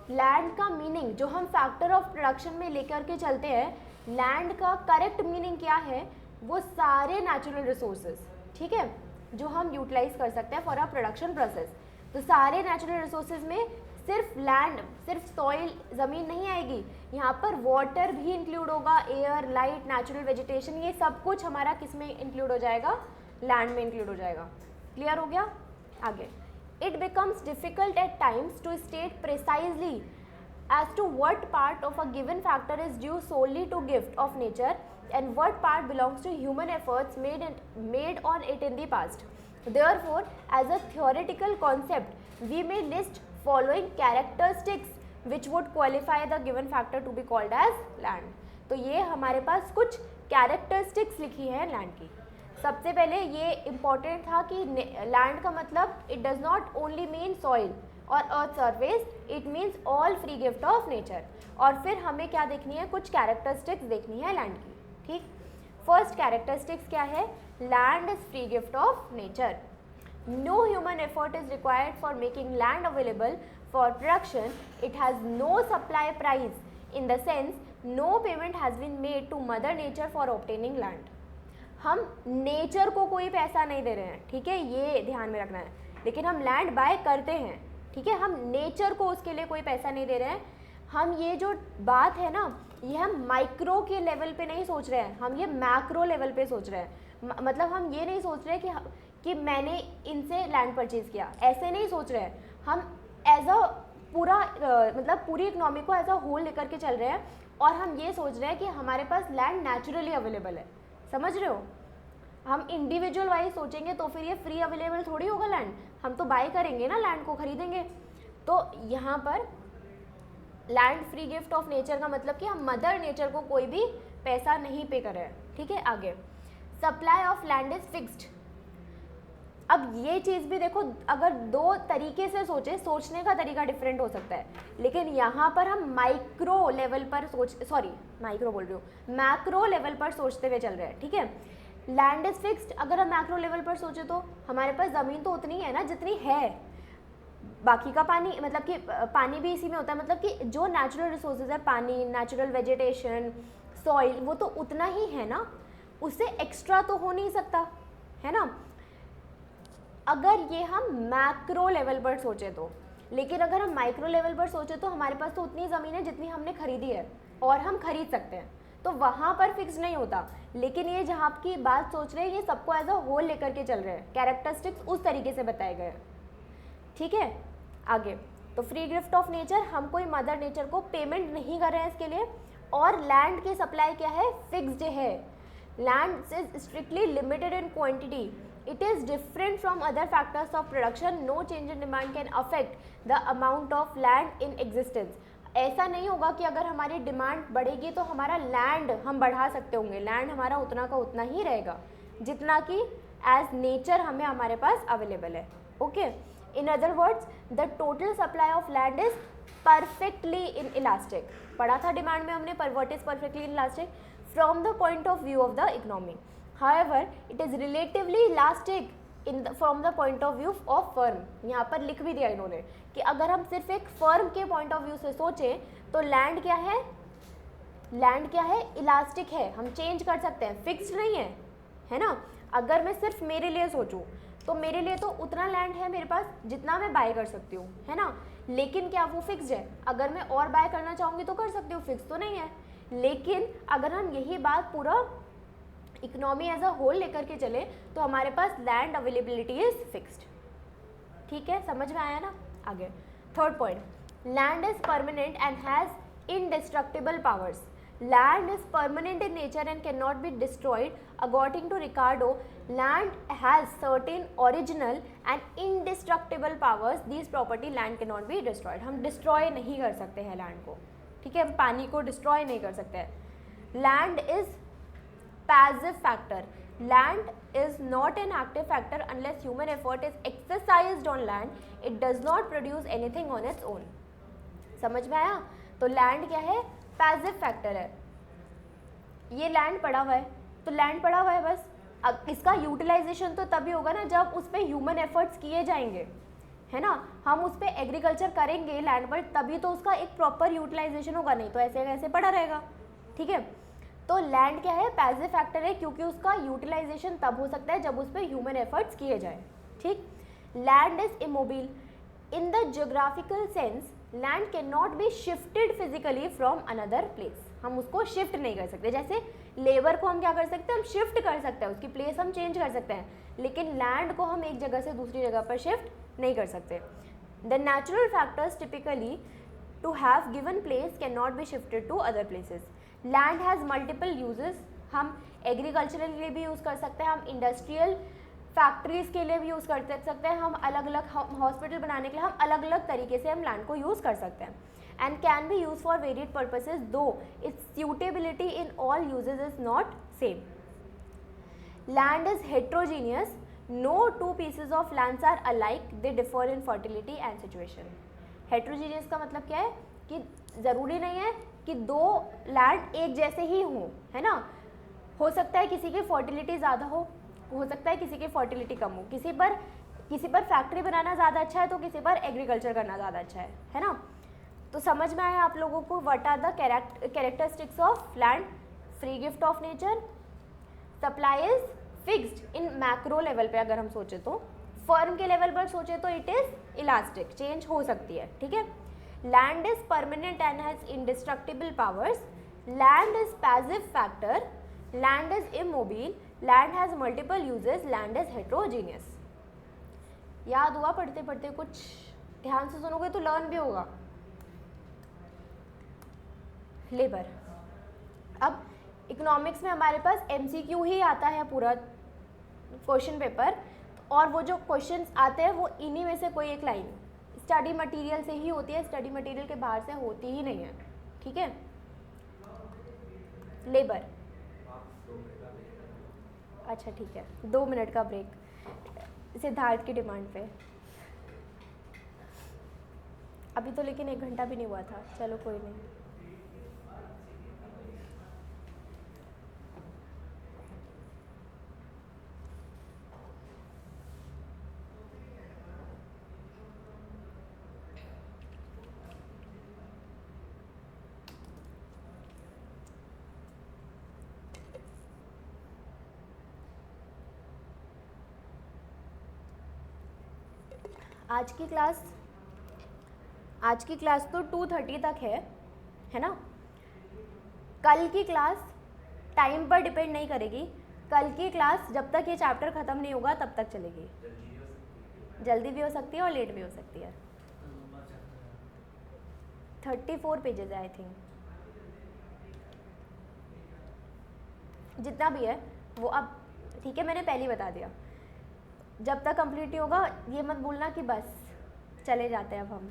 land का मीनिंग जो हम फैक्टर ऑफ प्रोडक्शन में लेकर के चलते हैं, लैंड का करेक्ट मीनिंग क्या है? वो सारे नेचुरल रिसोर्सेज, ठीक है, जो हम यूटिलाइज कर सकते हैं फॉर अ प्रोडक्शन प्रोसेस. तो सारे नेचुरल रिसोर्सेज में सिर्फ लैंड, सिर्फ सॉइल, ज़मीन नहीं आएगी. यहाँ पर वाटर भी इंक्लूड होगा, एयर, लाइट, नेचुरल वेजिटेशन, ये सब कुछ हमारा किस में इंक्लूड हो जाएगा? लैंड में इंक्लूड हो जाएगा. क्लियर हो गया? आगे. It becomes difficult at times to state precisely as to what part of a given factor is due solely to gift of nature and what part belongs to human efforts made on it in the past. Therefore, as a theoretical concept, we may list following characteristics which would qualify the given factor to be called as land. तो ये हमारे पास कुछ characteristics लिखी है land की. सबसे पहले ये इम्पॉर्टेंट था कि लैंड का मतलब it does not only mean soil or earth surface, it means all free gift of nature. और फिर हमें क्या देखनी है? कुछ कैरेक्टरिस्टिक्स देखनी है लैंड की. ठीक. फर्स्ट कैरेक्टरिस्टिक्स क्या है? Land is free gift of nature. No human effort is required for making land available for production. It has no supply price in the sense no payment has been made to mother nature for obtaining land. हम nature को कोई पैसा नहीं दे रहे हैं, ठीक है, ये ध्यान में रखना है. लेकिन हम लैंड बाय करते हैं, ठीक है, हम नेचर को उसके लिए कोई पैसा नहीं दे रहे हैं. हम ये जो बात है ना, ये हम माइक्रो के लेवल पे नहीं सोच रहे हैं, हम ये मैक्रो लेवल पे सोच रहे हैं. मतलब हम ये नहीं सोच रहे कि मैंने इनसे लैंड परचेज़ किया, ऐसे नहीं सोच रहे हैं. हम एज अ पूरा मतलब पूरी इकोनॉमी को एज अ होल लेकर के चल रहे हैं, और हम ये सोच रहे हैं कि हमारे पास लैंड नेचुरली अवेलेबल है. समझ रहे हो? हम इंडिविजुअल वाइज सोचेंगे तो फिर ये फ्री अवेलेबल थोड़ी होगा लैंड. हम तो बाय करेंगे ना, लैंड को खरीदेंगे. तो यहाँ पर land free gift of nature का मतलब कि हम मदर नेचर को कोई भी पैसा नहीं पे कर रहे हैं. ठीक है. आगे. Supply of land is fixed. अब ये चीज़ भी देखो, अगर दो तरीके से सोचे, सोचने का तरीका डिफरेंट हो सकता है, लेकिन यहाँ पर हम माइक्रो लेवल पर माइक्रो बोल रही हूँ, मैक्रो लेवल पर सोचते हुए चल रहे हैं. ठीक है. Land is fixed. अगर हम मैक्रो लेवल पर सोचे तो हमारे पास ज़मीन तो उतनी है ना जितनी है. बाकी का पानी, मतलब कि पानी भी इसी में होता है, मतलब कि जो नेचुरल रिसोर्सेज है, पानी, नेचुरल वेजिटेशन, सॉइल, वो तो उतना ही है ना, उससे एक्स्ट्रा तो हो नहीं सकता, है ना. अगर ये हम मैक्रो लेवल पर सोचे तो. लेकिन अगर हम माइक्रो लेवल पर सोचे तो हमारे पास तो उतनी ज़मीन है जितनी हमने खरीदी है और हम खरीद सकते हैं, तो वहाँ पर फिक्स नहीं होता. लेकिन ये जहाँ की बात सोच रहे हैं, ये सबको एज अ होल लेकर के चल रहे हैं. कैरेक्टरिस्टिक्स उस तरीके से बताए गए हैं. ठीक है. आगे. तो फ्री गिफ्ट ऑफ नेचर, हम कोई मदर नेचर को पेमेंट नहीं कर रहे हैं इसके लिए, और लैंड की सप्लाई क्या है, फिक्स्ड है. Land is strictly limited in quantity. It is different from other factors of production. No change in demand can affect the amount of land in existence. ऐसा नहीं होगा कि अगर हमारी डिमांड बढ़ेगी तो हमारा लैंड हम बढ़ा सकते होंगे. लैंड हमारा उतना का उतना ही रहेगा जितना कि एज नेचर हमें हमारे पास अवेलेबल है. Okay, in other words the total supply of land is perfectly in elastic. पढ़ा था डिमांड में हमने, what is perfectly in elastic from the point of view of the economy. However it is relatively elastic from the point of view of firm. यहाँ पर लिख भी दिया इन्होंने कि अगर हम सिर्फ एक फर्म के पॉइंट ऑफ व्यू से सोचें तो लैंड क्या है, लैंड क्या है, इलास्टिक है. हम चेंज कर सकते हैं, फिक्स्ड नहीं है, है ना. अगर मैं सिर्फ मेरे लिए सोचूं तो मेरे लिए तो उतना लैंड है मेरे पास जितना मैं बाय कर सकती हूँ, है ना. लेकिन क्या वो फिक्स्ड है? अगर मैं और बाय करना चाहूँगी तो कर सकती हूँ, फिक्स तो नहीं है. लेकिन अगर हम यही बात पूरा इकोनॉमी एज अ होल लेकर के चले तो हमारे पास लैंड अवेलेबिलिटी इज फिक्स्ड. ठीक है, समझ में आया ना. आगे third point, land is permanent and has indestructible powers. Land is permanent in nature and can not be destroyed. According to Ricardo, land has certain original and indestructible powers. This property land can not be destroyed. हम destroy नहीं कर सकते हैं land को. ठीक है, हम पानी को डिस्ट्रॉय नहीं कर सकते हैं. Land is passive factor. Land is not an active factor unless human effort is exercised on land. It does not produce anything on its own. समझ में आया. तो लैंड क्या है, पैसिव फैक्टर है. ये लैंड पड़ा हुआ है तो लैंड पड़ा हुआ है बस. अब इसका यूटिलाइजेशन तो तभी होगा ना जब उस पर ह्यूमन एफर्ट्स किए जाएंगे, है ना. हम उस पर एग्रीकल्चर करेंगे लैंड पर तभी तो उसका एक प्रॉपर यूटिलाइजेशन होगा, नहीं तो ऐसे ऐसे पड़ा रहेगा. ठीक है, तो लैंड क्या है, पैसिव फैक्टर है क्योंकि उसका यूटिलाइजेशन तब हो सकता है जब उस पर ह्यूमन एफर्ट्स किए जाए. ठीक. Land is immobile in the geographical sense. Land can not be shifted physically from another place. हम उसको शिफ्ट नहीं कर सकते. जैसे लेबर को हम क्या कर सकते हैं, हम शिफ्ट कर सकते हैं, उसकी प्लेस हम चेंज कर सकते हैं, लेकिन लैंड को हम एक जगह से दूसरी जगह पर शिफ्ट नहीं कर सकते. The natural factors typically to have given place can not be shifted to other places. Land has multiple uses. हम एग्रीकल्चरल के लिए भी यूज़ कर सकते हैं, हम इंडस्ट्रियल फैक्ट्रीज़ के लिए भी यूज़ कर सकते हैं, हम अलग अलग हॉस्पिटल बनाने के लिए हम अलग अलग तरीके से हम लैंड को यूज़ कर सकते हैं. And can be use for varied purposes though its suitability in all uses is not same. Land is heterogeneous. No two pieces of lands are alike. They differ in fertility and situation. Heterogeneous का मतलब क्या है कि ज़रूरी नहीं है कि दो लैंड एक जैसे ही हों, है ना. हो सकता है किसी की फर्टिलिटी ज़्यादा हो सकता है किसी की फर्टिलिटी कम हो. किसी पर फैक्ट्री बनाना ज़्यादा अच्छा है तो किसी पर एग्रीकल्चर करना ज़्यादा अच्छा है ना. तो समझ में आया आप लोगों को what are the characteristics of land. Free gift of nature. Supply is fixed in macro level पे. अगर हम सोचे तो फर्म के लेवल पर सोचे तो इट इज़ इलास्टिक, चेंज हो सकती है. ठीक है. Land is permanent and has indestructible powers. Land is passive factor. Land is immobile. Land has multiple uses. Land is heterogeneous. याद हुआ पढ़ते पढ़ते? कुछ ध्यान से सुनोगे तो लर्न भी होगा. लेबर. अब इकोनॉमिक्स में हमारे पास MCQ ही आता है पूरा क्वेश्चन पेपर, और वो जो क्वेश्चंस आते हैं वो इन्हीं में से कोई एक लाइन स्टडी मटेरियल से ही होती है, स्टडी मटेरियल के बाहर से होती ही नहीं है. ठीक है. लेबर. अच्छा ठीक है, 2 मिनट का ब्रेक सिद्धार्थ की डिमांड पे. अभी तो लेकिन 1 घंटा भी नहीं हुआ था. चलो कोई नहीं. आज की क्लास तो 2:30 तक है ना. कल की क्लास टाइम पर डिपेंड नहीं करेगी. कल की क्लास जब तक ये चैप्टर ख़त्म नहीं होगा तब तक चलेगी. जल्दी भी हो सकती है और लेट भी हो सकती है. 34 पेजेस है आई थिंक. जितना भी है वो अब ठीक है, मैंने पहले ही बता दिया। जब तक कंप्लीट नहीं होगा ये मत भूलना कि बस चले जाते हैं अब हम।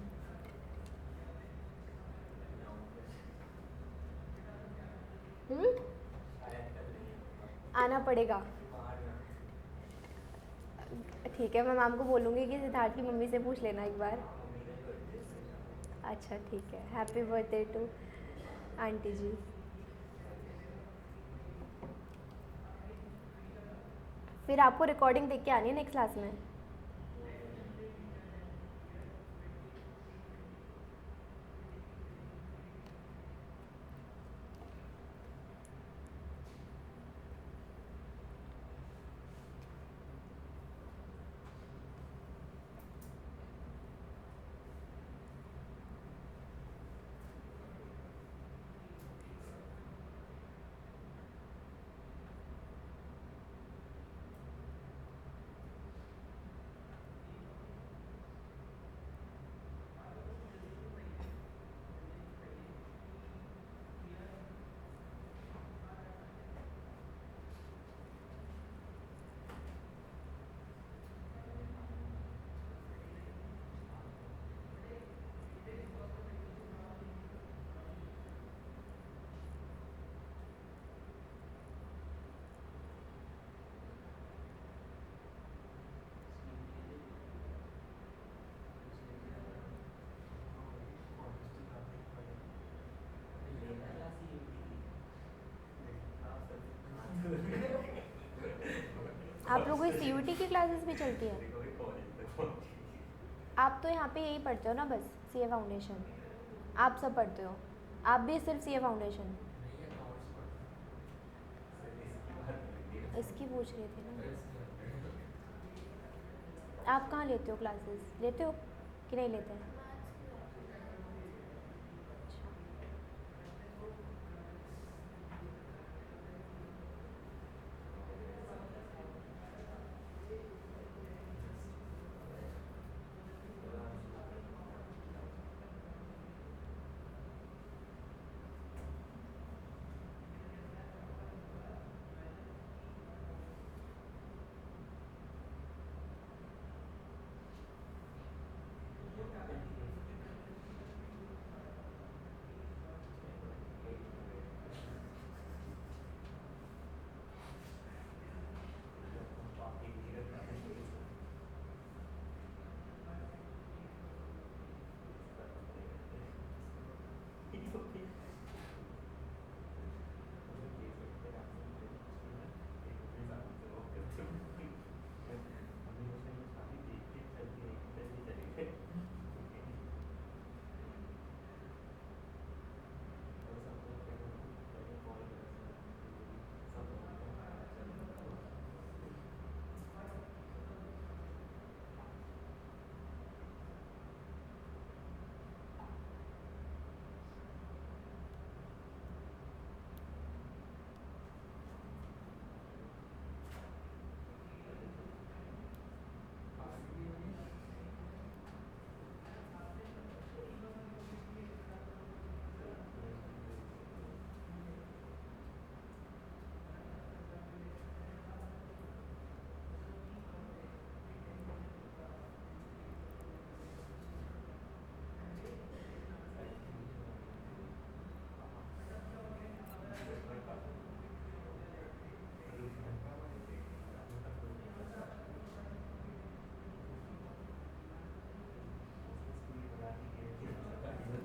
आना पड़ेगा, ठीक है। मैं मैम को बोलूँगी कि सिद्धार्थ की मम्मी से पूछ लेना एक बार। अच्छा ठीक है, हैप्पी बर्थडे टू आंटी जी। फिर आपको रिकॉर्डिंग देख के आनी है नेक्स्ट क्लास में। आप लोगों की CUT की क्लासेस भी चलती है? आप तो यहाँ पे यही पढ़ते हो ना बस, CA फाउंडेशन। आप सब पढ़ते हो, आप भी सिर्फ CA फाउंडेशन। इसकी पूछ रही थी ना। आप कहाँ लेते हो क्लासेस, लेते हो कि नहीं लेते हैं?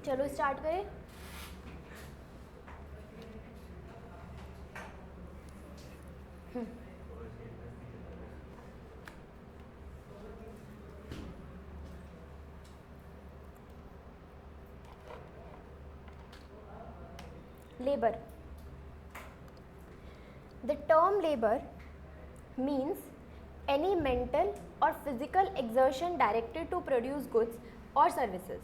चलो स्टार्ट करें। Labor. The term labor means any mental or physical exertion directed to produce goods or services.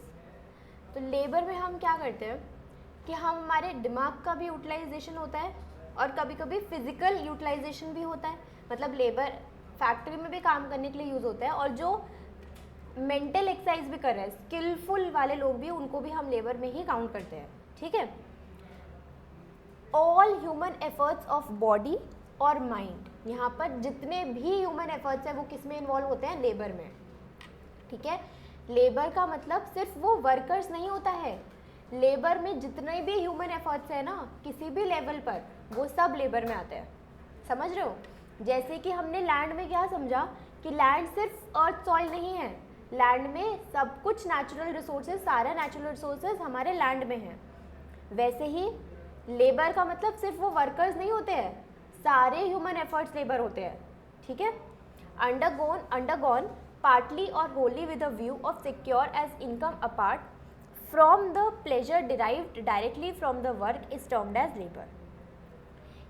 तो लेबर में हम क्या करते हैं कि हम हमारे दिमाग का भी यूटिलाइजेशन होता है और कभी कभी फिजिकल यूटिलाइजेशन भी होता है। मतलब लेबर फैक्ट्री में भी काम करने के लिए यूज़ होता है, और जो मेंटल एक्सरसाइज भी कर रहे हैं, स्किलफुल वाले लोग भी, उनको भी हम लेबर में ही काउंट करते हैं। ठीक है, all human efforts of body और माइंड, यहाँ पर जितने भी ह्यूमन एफर्ट्स हैं वो किस में इन्वॉल्व होते हैं, लेबर में, ठीक है। लेबर का मतलब सिर्फ वो वर्कर्स नहीं होता है, लेबर में जितने भी ह्यूमन एफर्ट्स है ना किसी भी लेवल पर, वो सब लेबर में आते हैं, समझ रहे हो। जैसे कि हमने लैंड में क्या समझा कि लैंड सिर्फ अर्थ सॉइल नहीं है, लैंड में सब कुछ नेचुरल रिसोर्सेज, सारा नेचुरल रिसोर्सेज हमारे लैंड में है। वैसे ही लेबर का मतलब सिर्फ वो वर्कर्स नहीं होते हैं, सारे ह्यूमन एफर्ट्स लेबर होते हैं, ठीक है। Undergone partly or wholly with a view of secure as income apart from the pleasure derived directly from the work is termed as labor.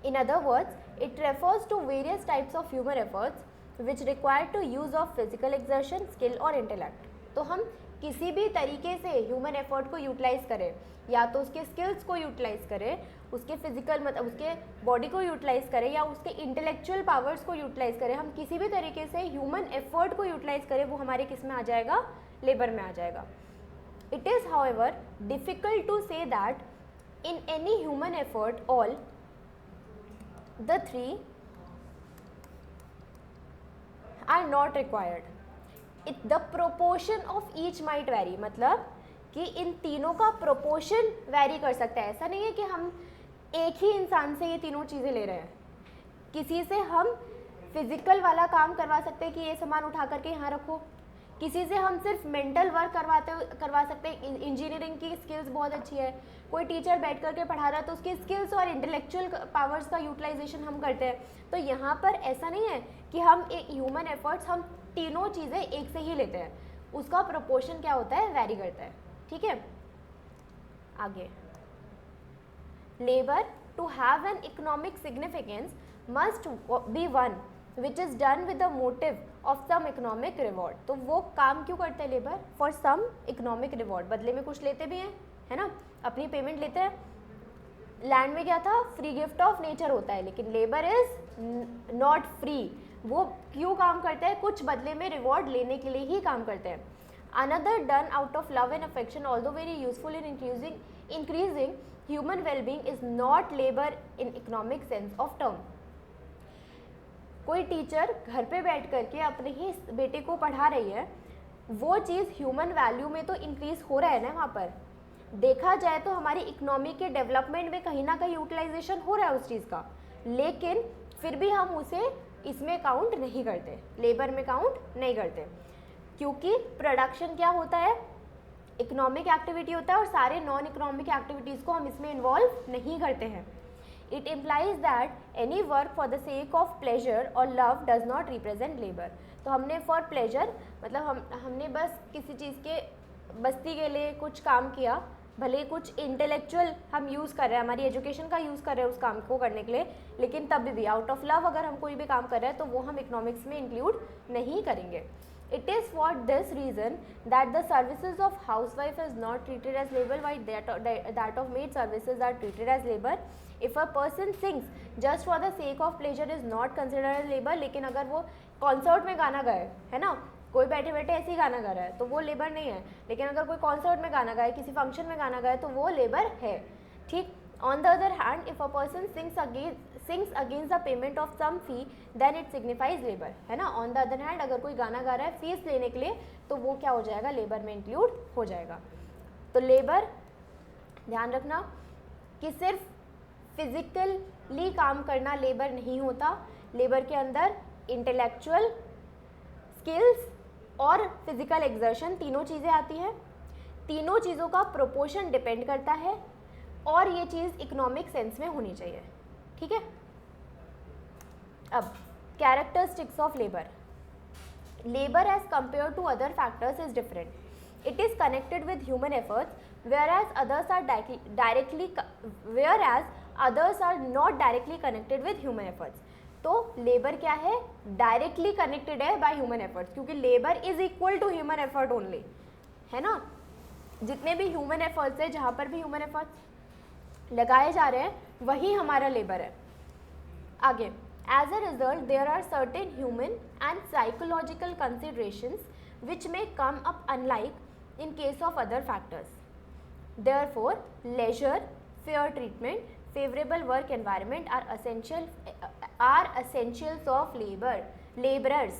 In other words, it refers to various types of human efforts which require to use of physical exertion, skill or intellect. तो हम किसी भी तरीके से human effort को utilise करें, या तो उसके स्किल्स को यूटिलाइज करें, उसके फिजिकल मतलब उसके बॉडी को यूटिलाइज करें, या उसके इंटेलेक्चुअल पावर्स को यूटिलाइज करें, हम किसी भी तरीके से ह्यूमन एफर्ट को यूटिलाइज करें, वो हमारे किस में आ जाएगा, लेबर में आ जाएगा। It is however difficult to say that in any human effort all the three are not required. The proportion of each might vary, मतलब कि इन तीनों का प्रोपोर्शन वेरी कर सकता है। ऐसा नहीं है कि हम एक ही इंसान से ये तीनों चीज़ें ले रहे हैं, किसी से हम फिजिकल वाला काम करवा सकते हैं कि ये सामान उठा करके यहाँ रखो, किसी से हम सिर्फ मेंटल वर्क करवा सकते हैं, इंजीनियरिंग की स्किल्स बहुत अच्छी है, कोई टीचर बैठ करके पढ़ा रहा है तो उसकी स्किल्स और इंटेलेक्चुअल पावर्स का यूटिलाइजेशन हम करते हैं। तो यहाँ पर ऐसा नहीं है कि हम एक ह्यूमन एफर्ट्स हम तीनों चीज़ें एक से ही लेते हैं, उसका प्रोपोर्शन क्या होता है, वेरी करता है, ठीक है। आगे, labour to have an economic significance must be one which is done with the motive of some economic reward. तो वो काम क्यों करते हैं labour, for some economic reward, बदले में कुछ लेते भी हैं, है ना, अपनी पेमेंट लेते हैं। लैंड में क्या था, फ्री गिफ्ट ऑफ नेचर होता है, लेकिन लेबर इज नॉट फ्री, वो क्यों काम करते हैं, कुछ बदले में रिवॉर्ड लेने के लिए ही काम करते हैं। Another done out of love and affection although very useful in increasing human wellbeing is not labour in economic sense of term. कोई टीचर घर पे बैठ करके अपने ही बेटे को पढ़ा रही है, वो चीज़ ह्यूमन वैल्यू में तो इंक्रीज हो रहा है ना, वहाँ पर देखा जाए तो हमारी इकोनॉमी के डेवलपमेंट में कहीं ना कहीं यूटिलाइजेशन हो रहा है उस चीज़ का, लेकिन फिर भी हम उसे इसमें काउंट नहीं करते, लेबर में काउंट नहीं करते, क्योंकि प्रोडक्शन क्या होता है, इकोनॉमिक एक्टिविटी होता है, और सारे नॉन इकोनॉमिक एक्टिविटीज़ को हम इसमें इन्वॉल्व नहीं करते हैं। It implies that any work for the sake of pleasure or love does not represent labour. तो हमने फॉर प्लेजर मतलब हमने बस किसी चीज़ के बस्ती के लिए कुछ काम किया, भले कुछ इंटेलेक्चुअल हम यूज़ कर रहे हैं, हमारी एजुकेशन का यूज़ कर रहे हैं उस काम को करने के लिए, लेकिन तब भी आउट ऑफ लव अगर हम कोई भी काम कर रहे हैं तो वो हम इकोनॉमिक्स में इंक्लूड नहीं करेंगे। It is for this reason that the services of housewife is not treated as labor while that of maid services are treated as labor. If a person sings just for the sake of pleasure is not considered as labor, लेकिन अगर वो concert में गाना गाए, है ना, कोई बैठे बैठे ऐसे ही गाना गा रहा है तो वो लेबर नहीं है, लेकिन अगर कोई कॉन्सर्ट में गाना गाए, किसी फंक्शन में गाना गाए तो वो लेबर है, ठीक। On the other hand, if a person sings against the payment of some fee, then it signifies labor, है ना। On the other hand, अगर कोई गाना गा रहा है फीस लेने के लिए तो वो क्या हो जाएगा, लेबर में इंक्लूड हो जाएगा। तो लेबर ध्यान रखना कि सिर्फ फिजिकली काम करना लेबर नहीं होता, लेबर के अंदर इंटेलेक्चुअल स्किल्स और फिजिकल एग्जर्शन तीनों चीज़ें आती हैं, तीनों चीज़ों का प्रोपोर्शन डिपेंड करता है, और ये चीज़ इकोनॉमिक सेंस में होनी चाहिए, ठीक है। अब characteristics of labour, labour as compare to other factors is different, it is connected with human efforts whereas others are not directly connected with human efforts। तो लेबर क्या है, डायरेक्टली कनेक्टेड है बाय ह्यूमन एफर्ट्स, क्योंकि labour is equal to human effort only, है ना। जितने भी human efforts है, जहाँ पर भी ह्यूमन एफर्ट्स लगाए जा रहे हैं वही हमारा लेबर है। आगे, as a result there are certain human and psychological considerations which may come up unlike in case of other factors. Therefore leisure, fair treatment, favorable work environment are essentials of laborers.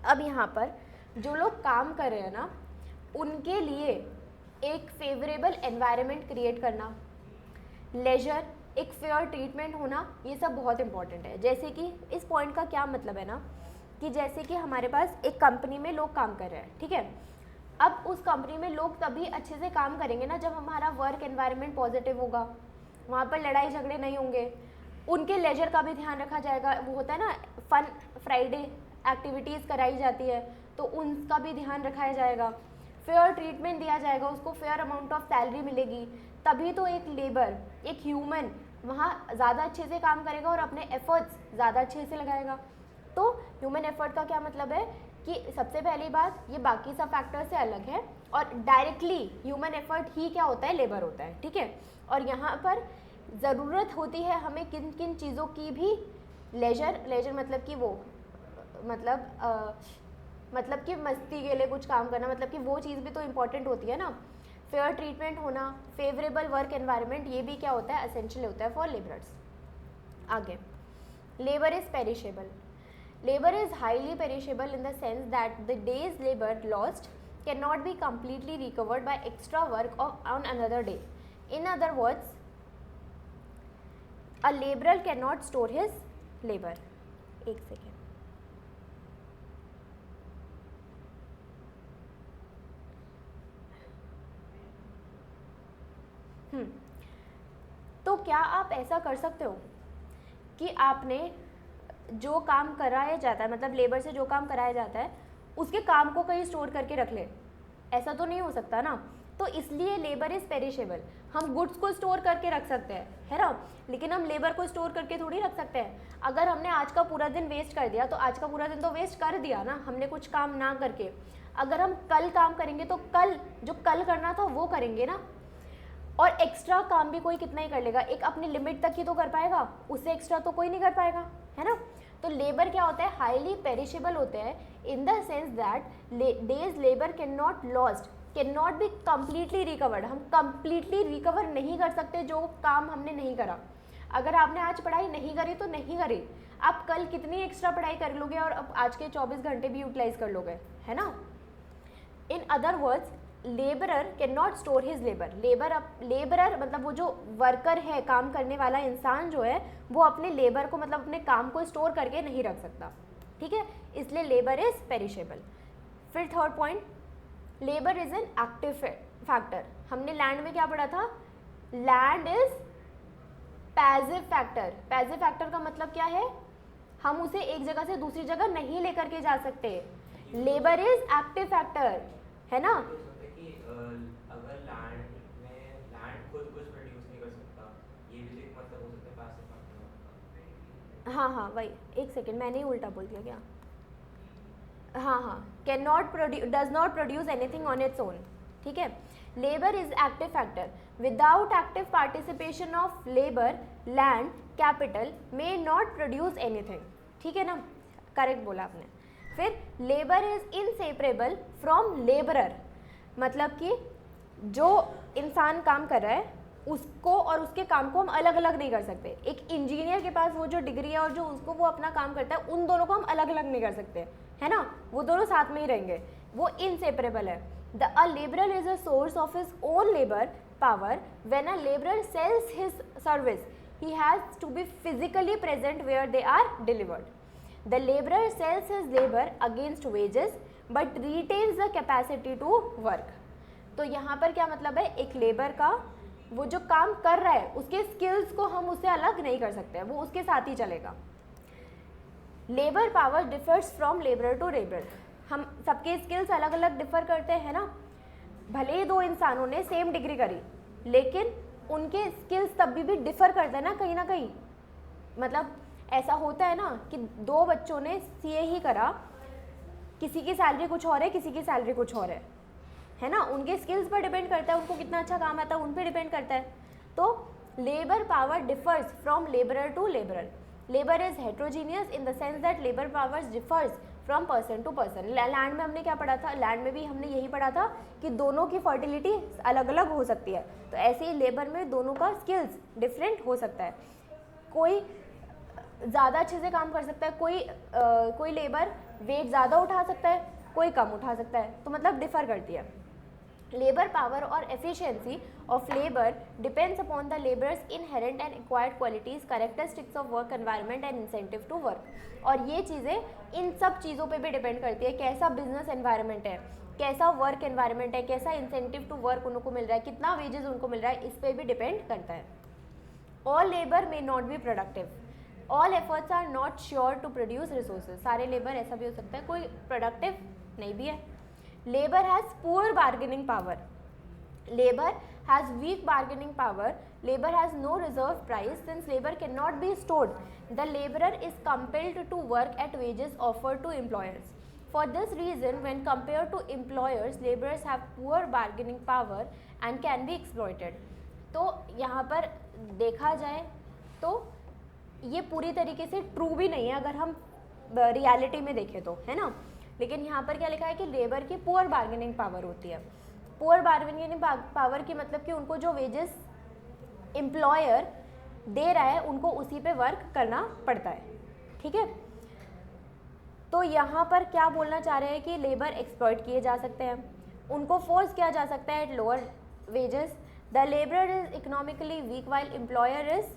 अब यहाँ पर जो लोग काम कर रहे हैं ना, उनके लिए एक फेवरेबल एनवायरनमेंट क्रिएट करना, लेजर, एक फेयर ट्रीटमेंट होना, ये सब बहुत इंपॉर्टेंट है। जैसे कि इस पॉइंट का क्या मतलब है ना, कि जैसे कि हमारे पास एक कंपनी में लोग काम कर रहे हैं, ठीक है। अब उस कंपनी में लोग तभी अच्छे से काम करेंगे ना जब हमारा वर्क एनवायरनमेंट पॉजिटिव होगा, वहाँ पर लड़ाई झगड़े नहीं होंगे, उनके लेजर का भी ध्यान रखा जाएगा। वो होता है ना, फन फ्राइडे एक्टिविटीज़ कराई जाती है, तो उनका भी ध्यान रखा जाएगा, फेयर ट्रीटमेंट दिया जाएगा, उसको फेयर अमाउंट ऑफ सैलरी मिलेगी, तभी तो एक लेबर, एक ह्यूमन वहाँ ज़्यादा अच्छे से काम करेगा और अपने एफर्ट्स ज़्यादा अच्छे से लगाएगा। तो ह्यूमन एफर्ट का क्या मतलब है कि सबसे पहली बात, ये बाकी सब फैक्टर से अलग है, और डायरेक्टली ह्यूमन एफर्ट ही क्या होता है, लेबर होता है, ठीक है। और यहाँ पर ज़रूरत होती है हमें किन किन चीज़ों की भी, लेजर मतलब कि वो मतलब कि मस्ती के लिए कुछ काम करना, मतलब कि वो चीज़ भी तो इम्पॉर्टेंट होती है ना। फेयर ट्रीटमेंट होना, फेवरेबल वर्क एनवायरनमेंट, ये भी क्या होता है, एसेंशियल होता है फॉर लेबरर्स। आगे, labour is perishable. Labor is highly perishable in the sense that the day's labor lost cannot be completely recovered by extra work on another day. In other words, a laborer cannot store his labor. एक second, तो क्या आप ऐसा कर सकते हो कि आपने जो काम कराया जाता है, मतलब लेबर से जो काम कराया जाता है, उसके काम को कहीं स्टोर करके रख ले? ऐसा तो नहीं हो सकता ना। तो इसलिए लेबर इज़ पेरिशेबल। हम गुड्स को स्टोर करके रख सकते हैं, है ना, लेकिन हम लेबर को स्टोर करके थोड़ी रख सकते हैं। अगर हमने आज का पूरा दिन वेस्ट कर दिया, तो आज का पूरा दिन तो वेस्ट कर दिया ना हमने, कुछ काम ना करके। अगर हम कल काम करेंगे तो कल जो कल करना था वो करेंगे ना, और एक्स्ट्रा काम भी कोई कितना ही कर लेगा, एक अपनी लिमिट तक ही तो कर पाएगा, उससे एक्स्ट्रा तो कोई नहीं कर पाएगा, है ना। तो लेबर क्या होता है, हाईली पेरिशेबल होते हैं in the sense that days labour can not lost, can not be completely recovered. हम कम्प्लीटली रिकवर नहीं कर सकते जो काम हमने नहीं करा। अगर आपने आज पढ़ाई नहीं करी तो नहीं करी, आप कल कितनी एक्स्ट्रा पढ़ाई कर लोगे और अब आज के 24 घंटे भी यूटिलाइज कर लोगे, है ना। इन other words, labourer can not store his labour. Labourer मतलब वो जो वर्कर है, काम करने वाला इंसान जो है, वो अपने लेबर को, मतलब अपने काम को स्टोर करके नहीं रख सकता, ठीक है। इसलिए लेबर इज पेरिशेबल। फिर third point, labour is an active factor. हमने लैंड में क्या पढ़ा था, land is passive factor. Passive factor का मतलब क्या है, हम उसे एक जगह से दूसरी जगह नहीं लेकर के जा सकते। लेबर इज एक्टिव फैक्टर, है ना। अगर लैंड खुद कुछ प्रोड्यूस नहीं कर सकता, ये भी एक मतलब हो सकता है पैसिव फैक्टर। हाँ वही, एक सेकेंड, मैंने ही उल्टा बोल दिया क्या। हाँ, can not produce, does not produce anything on its own, ठीक है। Labour is active factor. Without active participation of labour, land capital may not produce anything, ठीक है ना, करेक्ट बोला आपने। फिर labour is inseparable from labourer, मतलब कि जो इंसान काम कर रहा है उसको और उसके काम को हम अलग अलग नहीं कर सकते। एक इंजीनियर के पास वो जो डिग्री है और जो उसको वो अपना काम करता है, उन दोनों को हम अलग अलग नहीं कर सकते, है ना, वो दोनों साथ में ही रहेंगे, वो इनसेपरेबल है। A labourer is a source of his own labour power. When a labourer sells his service, he has to be physically present where they are delivered. The laborer sells his labor against wages but retains the capacity to work. तो यहाँ पर क्या मतलब है, एक labour का वो जो काम कर रहा है उसके स्किल्स को हम उससे अलग नहीं कर सकते, वो उसके साथ ही चलेगा। Labour power differs from labourer to labourer. हम सबके स्किल्स अलग अलग डिफर करते हैं ना, भले ही दो इंसानों ने सेम डिग्री करी, लेकिन उनके स्किल्स तब भी डिफर करते हैं ना कहीं। मतलब ऐसा होता है ना कि दो बच्चों ने सीए ही करा, किसी की सैलरी कुछ और है, किसी की सैलरी कुछ और है ना, उनके स्किल्स पर डिपेंड करता है, उनको कितना अच्छा काम आता है उन पर डिपेंड करता है। तो labour power differs from labourer to labourer. Labour is heterogeneous in the sense that labour powers differs from person to person. Land में हमने क्या पढ़ा था, लैंड में भी हमने यही पढ़ा था कि दोनों की फर्टिलिटी अलग अलग हो सकती है, तो ऐसे ही लेबर में दोनों का स्किल्स डिफरेंट हो सकता है। कोई ज़्यादा अच्छे से काम कर सकता है, कोई लेबर वेट ज़्यादा उठा सकता है, कोई कम उठा सकता है, तो मतलब डिफ़र करती है। लेबर पावर और efficiency of labour depends upon the labour's inherent and acquired qualities, characteristics of work environment and incentive to work. और ये चीज़ें इन सब चीज़ों पे भी डिपेंड करती है, कैसा बिजनेस एनवायरनमेंट है, कैसा वर्क एनवायरनमेंट है, कैसा इंसेंटिव टू वर्क उनको मिल रहा है, कितना वेजेस उनको मिल रहा है, इस पर भी डिपेंड करता है। All labour may not be productive, all efforts are not sure to produce resources. सारे लेबर ऐसा भी हो सकता है कोई प्रोडक्टिव नहीं भी है। Labour has poor bargaining power, labour has weak bargaining power, labour has no reserve price since labour can not be stored, the labourer is compelled to work at wages offered to employers. For this reason, when compared to employers, laborers have poor bargaining power and can be exploited. तो यहाँ पर देखा जाए तो ये पूरी तरीके से ट्रू भी नहीं है अगर हम रियलिटी में देखें तो, है ना। लेकिन यहाँ पर क्या लिखा है कि लेबर की पुअर बार्गेनिंग पावर होती है। पुअर बार्गेनिंग पावर की मतलब कि उनको जो वेजेस एम्प्लॉयर दे रहा है उनको उसी पे वर्क करना पड़ता है, ठीक है। तो यहाँ पर क्या बोलना चाह रहे हैं कि लेबर एक्सप्लॉइट किए जा सकते हैं, उनको फोर्स किया जा सकता है at lower wages. The labour is economically weak while employer is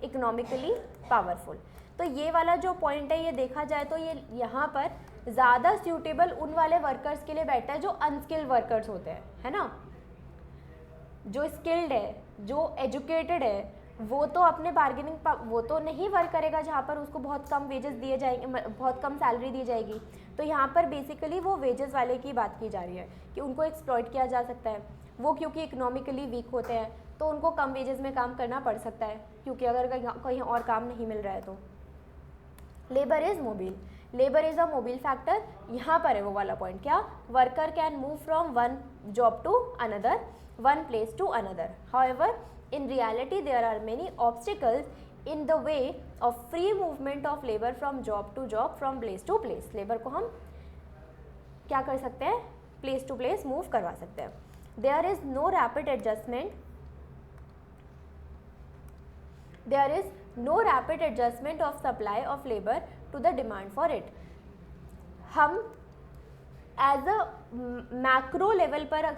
economically powerful. तो ये वाला जो पॉइंट है ये देखा जाए तो ये यहाँ पर ज़्यादा सूटेबल उन वाले वर्कर्स के लिए बैठता है जो अनस्किल्ड वर्कर्स होते हैं, है ना। जो स्किल्ड है, जो एजुकेटेड है, वो तो अपने बार्गेनिंग वो तो नहीं वर्क करेगा जहाँ पर उसको बहुत कम वेजेस दिए जाएंगे, बहुत कम सैलरी दी जाएगी। तो यहाँ पर बेसिकली वो वेजेस वाले की बात की जा रही है कि उनको एक्सप्लॉइट किया जा सकता है। वो क्योंकि इकोनॉमिकली वीक होते हैं तो उनको कम वेजेस में काम करना पड़ सकता है, क्योंकि अगर कहीं और काम नहीं मिल रहा है तो। Labour is mobile, labour is a mobile factor. यहाँ पर है वो वाला पॉइंट, क्या, worker can move from one job to another, one place to another. However in reality there are many obstacles in the way of free movement of labor from job to job, from place to place। Labour को हम क्या कर सकते हैं, place to place move करवा सकते हैं। there is no rapid adjustment, there is no rapid adjustment of supply of labor to the demand for it। हम एज अ मैक्रो लेवल पर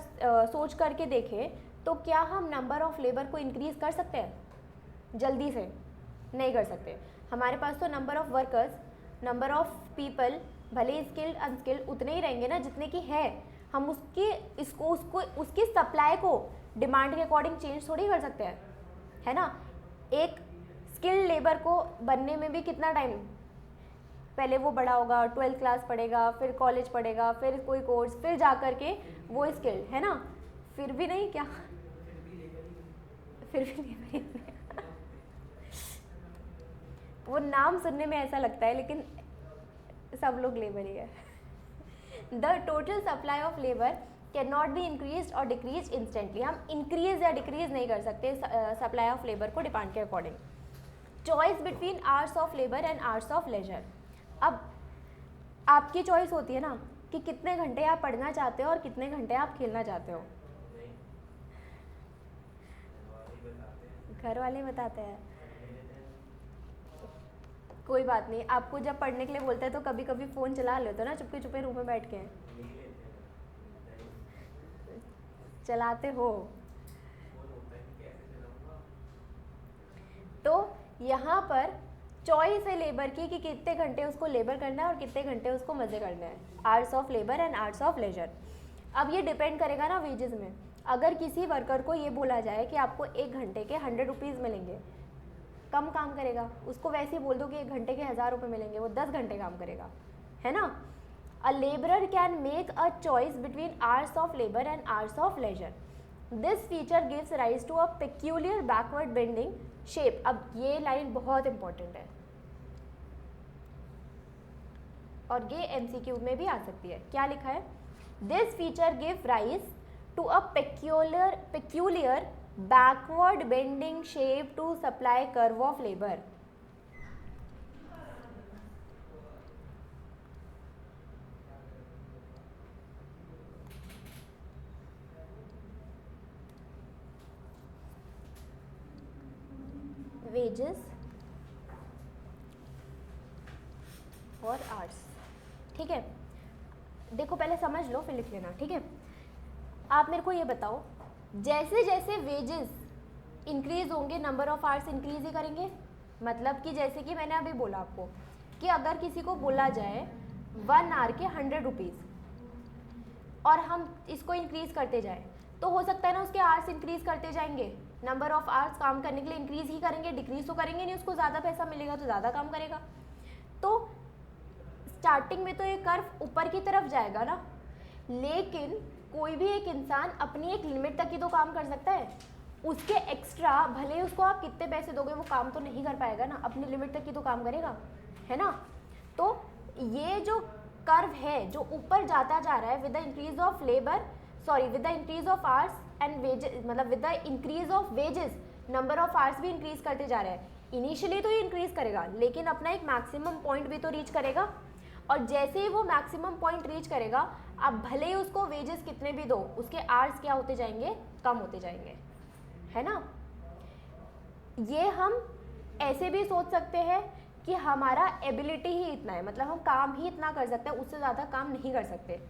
सोच करके देखें तो क्या हम नंबर ऑफ लेबर को इंक्रीज़ कर सकते हैं जल्दी से? नहीं कर सकते। हमारे पास तो number of workers, number of people, भले स्किल्ड अनस्किल्ड, उतने ही रहेंगे ना जितने की है। हम उसकी सप्लाई को डिमांड के अकॉर्डिंग चेंज थोड़ी कर सकते हैं, है ना। एक स्किल्ड लेबर को बनने में भी कितना टाइम, पहले वो बड़ा होगा, 12th क्लास पढ़ेगा, फिर कॉलेज पढ़ेगा, फिर कोई कोर्स, फिर जा कर के वो स्किल्ड, है ना। फिर भी नहीं, क्या फिर भी नहीं वो नाम सुनने में ऐसा लगता है लेकिन सब लोग लेबर ही है। The total supply of labour can not be increase और डिक्रीज इंस्टेंटली। हम इंक्रीज या डिक्रीज नहीं कर सकते सप्लाई ऑफ लेबर को डिमांड के according. Choice between hours of labour and hours of leisure. अब आपकी चॉइस होती है ना कि कितने घंटे आप पढ़ना चाहते हो और कितने घंटे आप खेलना चाहते हो। घर वाले बताते हैं, कोई बात नहीं। आपको जब पढ़ने के लिए बोलते हैं तो कभी कभी फ़ोन चला लेते हो ना चुपके चुपके रूम में बैठ के, चलाते हो। तो यहाँ पर चॉइस है लेबर की कि कितने घंटे उसको लेबर करना है और कितने घंटे उसको मज़े करने हैं। Hours of labour and hours of leisure. अब ये डिपेंड करेगा ना वेजेस में। अगर किसी वर्कर को ये बोला जाए कि आपको 1 घंटे के 100 रुपीज़ मिलेंगे, कम काम करेगा। उसको वैसे ही बोल दो कि 1 घंटे के 1000 रुपये मिलेंगे, वो 10 घंटे काम करेगा, है ना। A labourer can make a choice between hours of labour and hours of leisure. This feature gives rise to a peculiar backward bending shape. अब ये लाइन बहुत इंपॉर्टेंट है और ये MCQ में भी आ सकती है। क्या लिखा है? This feature give rise to a peculiar backward bending shape to supply curve of labor। Wages और आवर्स। ठीक है, देखो पहले समझ लो फिर लिख लेना। ठीक है, आप मेरे को ये बताओ, जैसे जैसे वेजेस इंक्रीज होंगे नंबर ऑफ आवर्स इंक्रीज ही करेंगे। मतलब कि जैसे कि मैंने अभी बोला आपको कि अगर किसी को बोला जाए 1 आवर के 100 रुपीज़ और हम इसको इंक्रीज करते जाए, तो हो सकता है ना उसके आवर्स इंक्रीज करते जाएंगे। नंबर ऑफ आवर्स काम करने के लिए इंक्रीज ही करेंगे, डिक्रीज तो करेंगे नहीं। उसको ज़्यादा पैसा मिलेगा तो ज़्यादा काम करेगा। तो स्टार्टिंग में तो ये कर्व ऊपर की तरफ जाएगा ना, लेकिन कोई भी एक इंसान अपनी एक लिमिट तक ही तो काम कर सकता है। उसके एक्स्ट्रा भले ही उसको आप कितने पैसे दोगे वो काम तो नहीं कर पाएगा ना, अपनी लिमिट तक ही तो काम करेगा, है ना। तो ये जो कर्व है जो ऊपर जाता जा रहा है with the increase of labour, sorry with the increase of hours and wages, मतलब with the increase of wages number of hours भी इंक्रीज करते जा रहे हैं। इनिशियली तो ये इंक्रीज करेगा, लेकिन अपना एक मैक्सिमम पॉइंट भी तो रीच करेगा। और जैसे ही वो मैक्सिमम पॉइंट रीच करेगा, आप भले ही उसको वेजेस कितने भी दो, उसके आवर्स क्या होते जाएंगे, कम होते जाएंगे, है ना। ये हम ऐसे भी सोच सकते हैं कि हमारा एबिलिटी ही इतना है, मतलब हम काम ही इतना कर सकते हैं, उससे ज़्यादा काम नहीं कर सकते।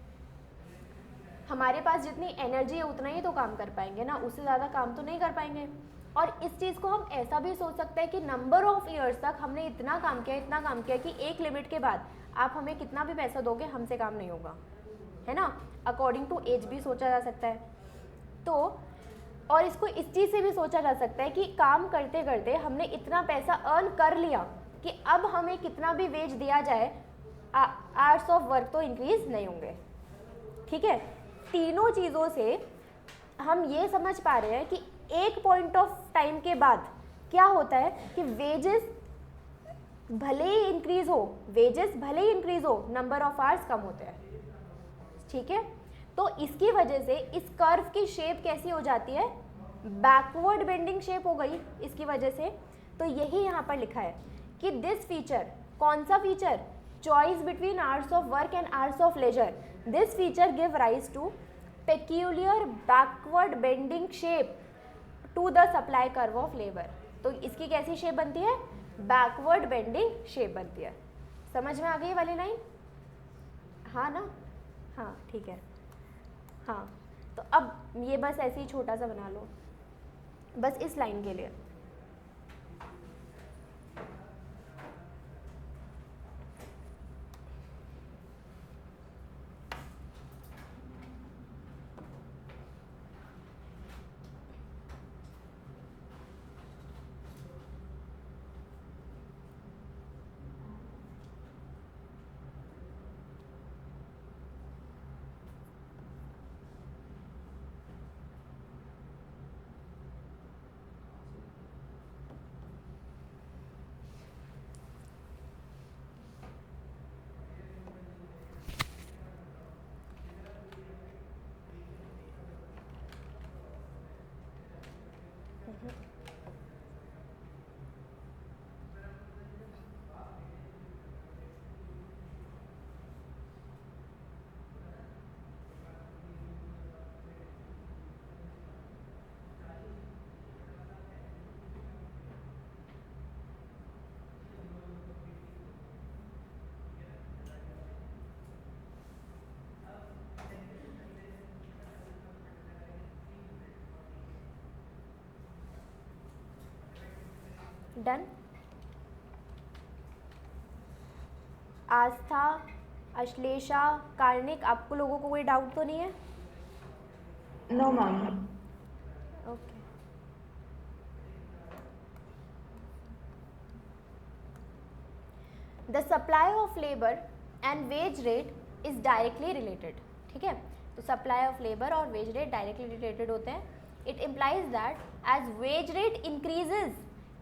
हमारे पास जितनी एनर्जी है उतना ही तो काम कर पाएंगे ना, उससे ज़्यादा काम तो नहीं कर पाएंगे। और इस चीज़ को हम ऐसा भी सोच सकते हैं कि नंबर ऑफ ईयर्स तक हमने इतना काम किया कि एक लिमिट के बाद आप हमें कितना भी पैसा दोगे हमसे काम नहीं होगा, है ना। अकॉर्डिंग टू एज भी सोचा जा सकता है। तो और इसको इस चीज़ से भी सोचा जा सकता है कि काम करते करते हमने इतना पैसा अर्न कर लिया कि अब हमें कितना भी वेज दिया जाए, आवर्स ऑफ वर्क तो इंक्रीज नहीं होंगे। ठीक है, तीनों चीज़ों से हम ये समझ पा रहे हैं कि एक पॉइंट ऑफ टाइम के बाद क्या होता है कि वेजेस भले ही इंक्रीज हो, नंबर ऑफ आवर्स कम होते हैं। ठीक है, तो इसकी वजह से इस कर्व की शेप कैसी हो जाती है, बैकवर्ड बेंडिंग शेप हो गई इसकी वजह से। तो यही यहाँ पर लिखा है कि दिस फीचर, कौन सा feature, choice between hours of work and hours of leisure, this feature give rise to peculiar backward bending shape to the supply curve of labour. तो इसकी कैसी शेप बनती है, बैकवर्ड बेंडिंग शेप बनती है। समझ में आ गई वाली लाइन, हाँ ना, हाँ ठीक है। हाँ, तो अब ये बस ऐसे ही छोटा सा बना लो बस इस लाइन के लिए। डन। आस्था, अश्लेषा, कार्णिक, आपको लोगों को कोई डाउट तो नहीं है? No ma'am. Okay, the supply of labour and wage rate is directly related. ठीक है, तो सप्लाई ऑफ लेबर और वेज रेट डायरेक्टली रिलेटेड होते हैं। It implies that as wage rate increases,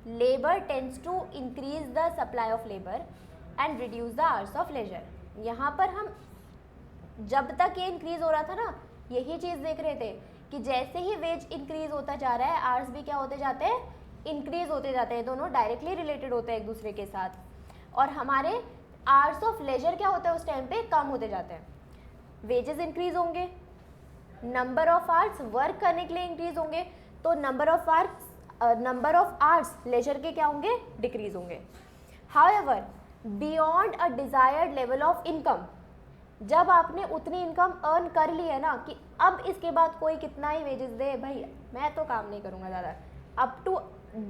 labour tends to increase the supply of labour and reduce the hours of leisure. यहाँ पर हम जब तक ये इंक्रीज हो रहा था ना, यही चीज़ देख रहे थे कि जैसे ही वेज इंक्रीज होता जा रहा है, आवर्स भी क्या होते जाते हैं, इंक्रीज होते जाते हैं। दोनों डायरेक्टली रिलेटेड होते हैं एक दूसरे के साथ। और हमारे आवर्स ऑफ लेजर क्या होता है उस टाइम पे, कम होते जाते हैं। वेजेस इंक्रीज होंगे, नंबर ऑफ आवर्स वर्क करने के लिए इंक्रीज होंगे, तो number of hours number of hours leisure के क्या होंगे, डिक्रीज होंगे. However beyond a desired level of income, जब आपने उतनी इनकम अर्न कर ली है ना कि अब इसके बाद कोई कितना ही वेजेस दे भाई मैं तो काम नहीं करूँगा ज़्यादा, up to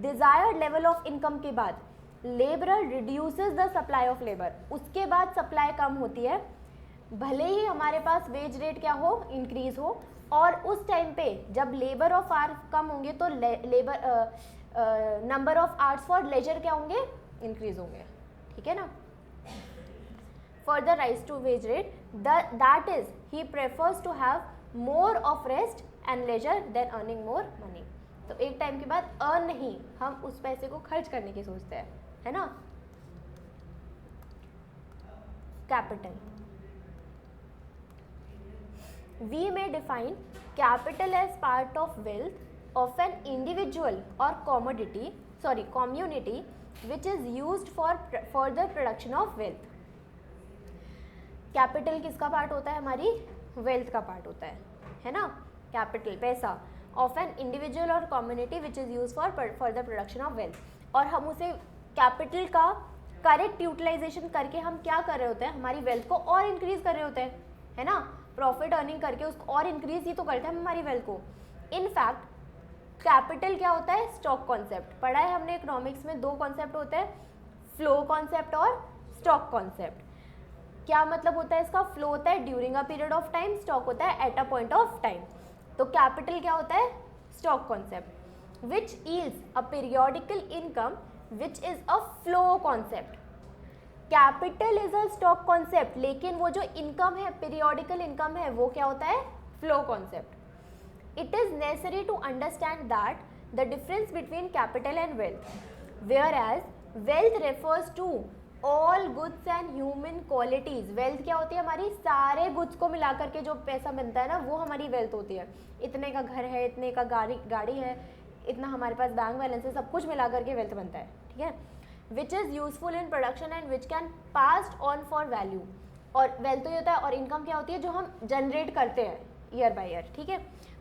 desired level of income के बाद labourer reduces the supply of labour, उसके बाद सप्लाई कम होती है, भले ही हमारे पास वेज रेट क्या हो, इंक्रीज हो, और उस टाइम पे जब लेबर ऑफ आवर्स कम होंगे तो labour number of hours for leisure क्या होंगे, इंक्रीज होंगे. ठीक है ना. Further rise to wage rate, that is he prefers to have more of rest and leisure than earning more money. तो एक टाइम के बाद अर्न नहीं, हम उस पैसे को खर्च करने की सोचते हैं, है ना. Capital, we may define capital as part of wealth of an individual or community which is used for further production of wealth. Capital किसका पार्ट होता है, हमारी वेल्थ का पार्ट होता है ना. कैपिटल पैसा ऑफ एन इंडिविजुअल और community which is use for further production of wealth, और हम उसे कैपिटल का करेक्ट यूटिलाइजेशन करके हम क्या कर रहे होते हैं, हमारी वेल्थ को और इंक्रीज कर रहे होते हैं, है ना. प्रॉफिट अर्निंग करके उसको और इंक्रीज ही तो करते हैं हम हमारी वेल्थ को. इनफैक्ट कैपिटल क्या होता है, स्टॉक कॉन्सेप्ट पढ़ा है हमने इकोनॉमिक्स में. दो कॉन्सेप्ट होते हैं, फ्लो कॉन्सेप्ट और स्टॉक कॉन्सेप्ट. क्या मतलब होता है इसका, फ्लो होता है during a period of time, stock होता है at a point of time. तो कैपिटल क्या होता है, stock concept which yields a periodical income which is a flow concept. Capital is a stock concept, लेकिन वो जो इनकम है, पीरियोडिकल इनकम है, वो क्या होता है, flow concept. It is necessary to understand that the difference between capital and wealth, whereas wealth refers to all goods and human qualities. wealth क्या होती है, हमारी सारे goods को मिला करके जो पैसा बनता है ना, वो हमारी wealth होती है. इतने का घर है, इतने का गाड़ी है, इतना हमारे पास बैंक बैलेंस है, सब कुछ मिला करके wealth बनता है. ठीक है. which is useful in production and which can passed on for value. और wealth तो ये होता है, और income क्या होती है, जो हम generate करते हैं ईयर बाय ईयर. ठीक है.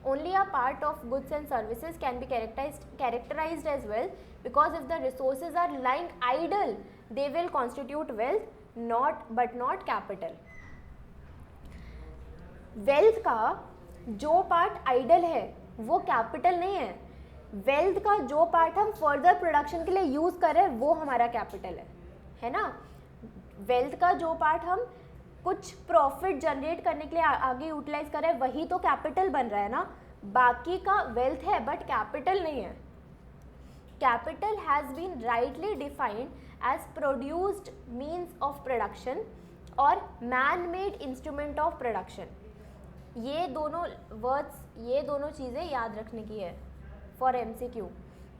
Only a part of goods and services can be characterized as wealth, because if the resources are lying idle, they will constitute wealth, but not capital. Wealth का जो part idle है वो capital नहीं है. Wealth का जो part हम further production के लिए यूज कर रहे हैं वो हमारा कैपिटल है ना. वेल्थ का जो पार्ट हम कुछ प्रॉफिट जनरेट करने के लिए आगे यूटिलाइज कर रहे हैं वही तो कैपिटल बन रहा है ना. बाकी का वेल्थ है बट कैपिटल नहीं है. Capital has been rightly defined as produced means of production or man made instrument of production. ये दोनों वर्ड्स, ये दोनों चीज़ें याद रखने की है for MCQ.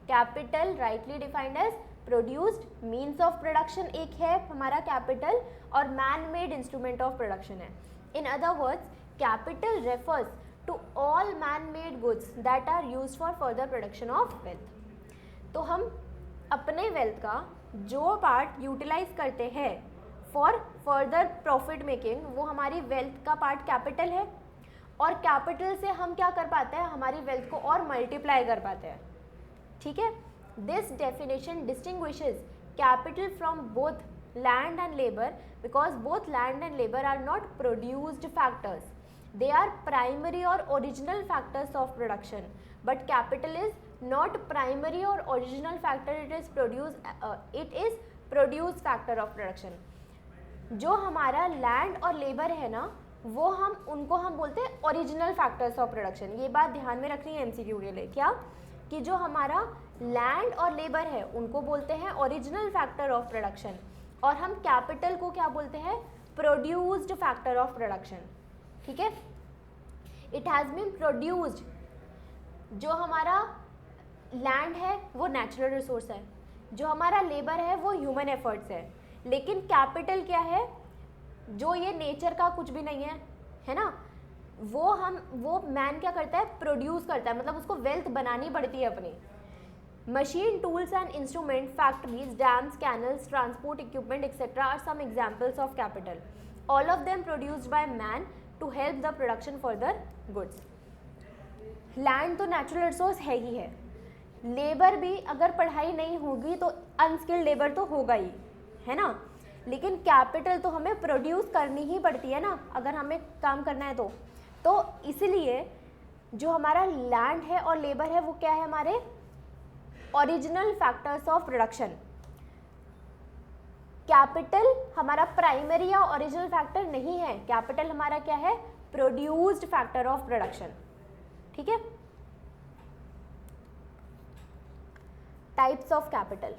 Capital rightly defined as produced means of production एक है हमारा कैपिटल, और man made instrument of production है. In other words, capital refers to all man made goods that are used for further production of wealth. तो हम अपने wealth का जो पार्ट यूटिलाइज करते हैं फॉर फर्दर प्रॉफिट मेकिंग, वो हमारी वेल्थ का पार्ट कैपिटल है, और कैपिटल से हम क्या कर पाते हैं, हमारी वेल्थ को और मल्टीप्लाई कर पाते हैं. ठीक है. This definition distinguishes capital from both land and labor, because both land and labor are not produced factors. They are primary or original factors of production, but capital is not primary or original factor, it is produced factor of production. जो हमारा land और labour है ना, वो उनको हम बोलते हैं ओरिजिनल फैक्टर्स ऑफ प्रोडक्शन. ये बात ध्यान में रखनी है MCQ के लिए. क्या कि जो हमारा लैंड और लेबर है उनको बोलते हैं ओरिजिनल फैक्टर ऑफ प्रोडक्शन, और हम कैपिटल को क्या बोलते हैं, प्रोड्यूस्ड फैक्टर ऑफ प्रोडक्शन. ठीक है. It has been produced. जो हमारा लैंड है वो नेचुरल रिसोर्स है, जो हमारा लेबर है वो ह्यूमन एफर्ट्स है, लेकिन कैपिटल क्या है, जो ये नेचर का कुछ भी नहीं है ना, वो मैन क्या करता है, प्रोड्यूस करता है, मतलब उसको वेल्थ बनानी पड़ती है अपनी. Machine, tools and instrument, factories, dams, canals, transport equipment, etc. are some examples of capital. All of them produced by man to help the production further goods. Land तो natural resource है ही है, labour भी अगर पढ़ाई नहीं होगी तो unskilled labour तो होगा ही, है ना, लेकिन कैपिटल तो हमें प्रोड्यूस करनी ही पड़ती है ना अगर हमें काम करना है तो इसलिए जो हमारा लैंड है और लेबर है वो क्या है, हमारे original factors of production. Capital हमारा प्राइमरी या ओरिजिनल फैक्टर नहीं है, कैपिटल हमारा क्या है, प्रोड्यूस्ड फैक्टर ऑफ प्रोडक्शन। ठीक है, टाइप्स ऑफ कैपिटल।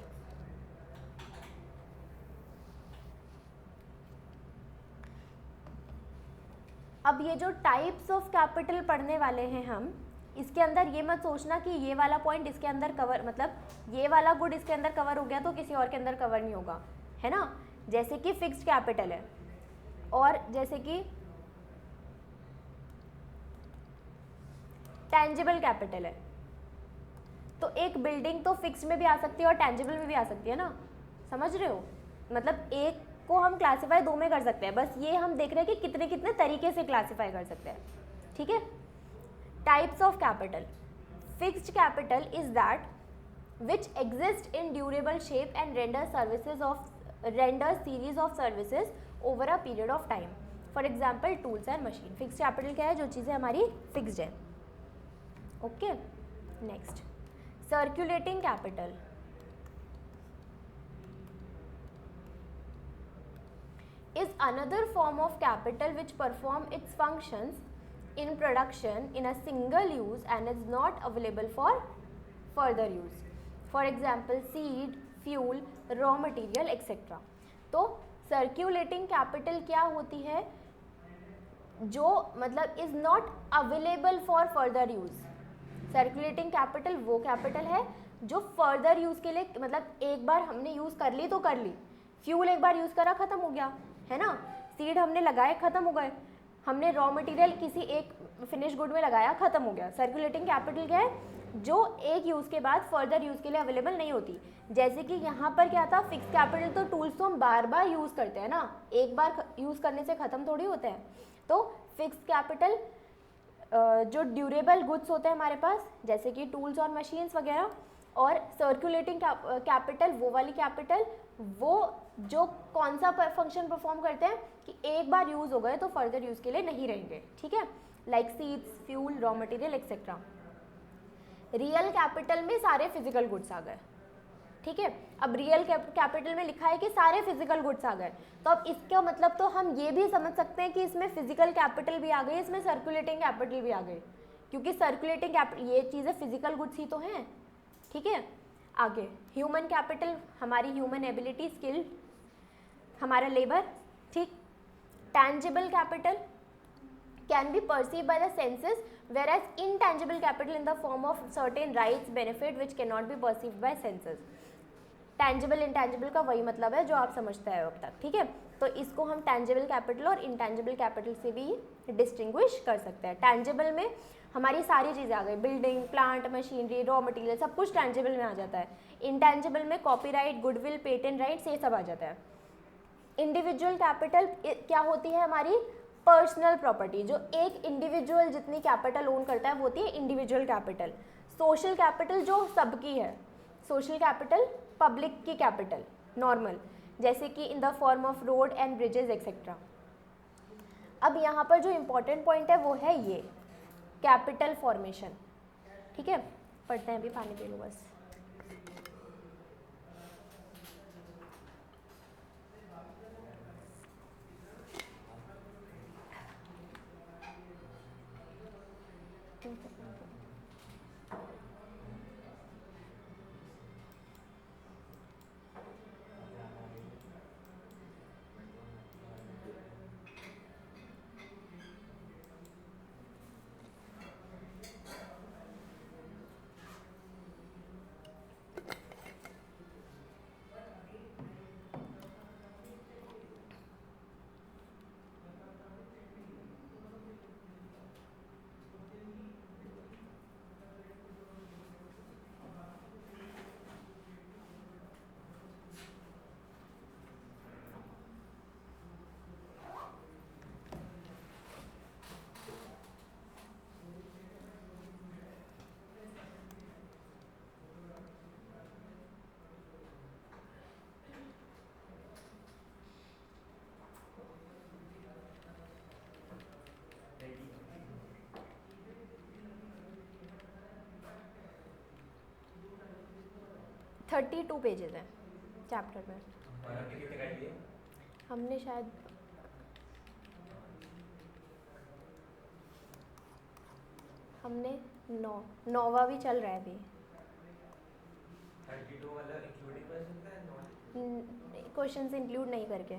अब ये जो टाइप्स ऑफ कैपिटल पढ़ने वाले हैं हम, इसके अंदर ये मत सोचना कि ये वाला पॉइंट इसके अंदर कवर, मतलब ये वाला गुड इसके अंदर कवर हो गया तो किसी और के अंदर कवर नहीं होगा, है ना। जैसे कि फिक्स्ड कैपिटल है और जैसे कि टेंजिबल कैपिटल है। तो एक बिल्डिंग तो फिक्स्ड में भी आ सकती है और टेंजिबल में भी आ सकती है ना, समझ रहे हो, मतलब एक को हम क्लासीफाई दो में कर सकते हैं, बस ये हम देख रहे हैं कि कितने कितने तरीके से क्लासीफाई कर सकते हैं। ठीक है, types of capital. Fixed capital is that which exist in durable shape and render series of services over a period of time. For example, tools and machine. Fixed capital क्या है, जो चीज़ें हमारी फिक्स्ड है। Okay, next circulating capital. is another form of capital which perform its functions in production in a single use and is not available for further use. For example, seed, fuel, raw material, etc. तो circulating capital क्या होती है, जो मतलब is not available for further use. Circulating capital वो capital है जो further use के लिए, मतलब एक बार हमने यूज कर ली तो कर ली, फ्यूल एक बार यूज करा खत्म हो गया, है ना, सीड हमने लगाए खत्म हो गए, हमने रॉ मटेरियल किसी एक फिनिश गुड में लगाया खत्म हो गया। सर्कुलेटिंग कैपिटल क्या है, जो एक यूज़ के बाद फर्दर यूज़ के लिए अवेलेबल नहीं होती। जैसे कि यहाँ पर क्या था, फिक्स कैपिटल तो टूल्स तो हम बार बार यूज़ करते हैं ना, एक बार यूज़ करने से ख़त्म थोड़ी होते हैं। तो फिक्स कैपिटल जो ड्यूरेबल गुड्स होते हैं हमारे पास, जैसे कि टूल्स और मशीन्स वगैरह, और सर्कुलेटिंग कैपिटल वो वाली कैपिटल, वो जो कौन सा फंक्शन परफॉर्म करते हैं कि एक बार यूज़ हो गए तो फर्दर यूज़ के लिए नहीं रहेंगे। ठीक है, like seeds, fuel, raw material etcetera. Real capital में सारे फिजिकल गुड्स आ गए। ठीक है, अब रियल कैपिटल में लिखा है कि सारे फिजिकल गुड्स आ गए, तो अब इसका मतलब तो हम ये भी समझ सकते हैं कि इसमें फिजिकल कैपिटल भी आ गई, इसमें सर्कुलेटिंग कैपिटल भी आ गई, क्योंकि सर्कुलेटिंग कैपिटल ये चीज़ें फिजिकल गुड्स ही तो हैं। ठीक है, आगे ह्यूमन कैपिटल, हमारी ह्यूमन एबिलिटी, स्किल, हमारा लेबर। ठीक, tangible capital can be perceived by the senses, whereas intangible capital in the form of certain rights, benefit which cannot be perceived by senses. Tangible intangible का वही मतलब है जो आप समझते हैं अब तक। ठीक है, तो इसको हम टैंजिबल कैपिटल और इंटैंजिबल कैपिटल से भी डिस्टिंग्विश कर सकते हैं। टैंजिबल में हमारी सारी चीज़ें आ गई, building, plant, machinery, raw material, सब कुछ टैंजिबल में आ जाता है। इंटैंजिबल में कॉपीराइट, गुडविल, पेटेंट राइट्स, ये सब आ जाता है। इंडिविजुअल कैपिटल क्या होती है, हमारी पर्सनल प्रॉपर्टी, जो एक इंडिविजुअल जितनी कैपिटल ओन करता है वो होती है इंडिविजुअल कैपिटल। सोशल कैपिटल जो सबकी है, सोशल कैपिटल पब्लिक की कैपिटल, नॉर्मल, जैसे कि इन the form of road and bridges etcetera. अब यहाँ पर जो इम्पोर्टेंट पॉइंट है वो है ये कैपिटल फॉर्मेशन। ठीक है, पढ़ते हैं, अभी पानी पी लो बस। 32 पेजेस हैं चैप्टर में। और हमने कितने कर लिए? हमने शायद नौवा भी चल रहा है अभी। 32 मतलब इंक्लूडिंग क्वेश्चन है नॉन? क्वेश्चंस इंक्लूड नहीं करके।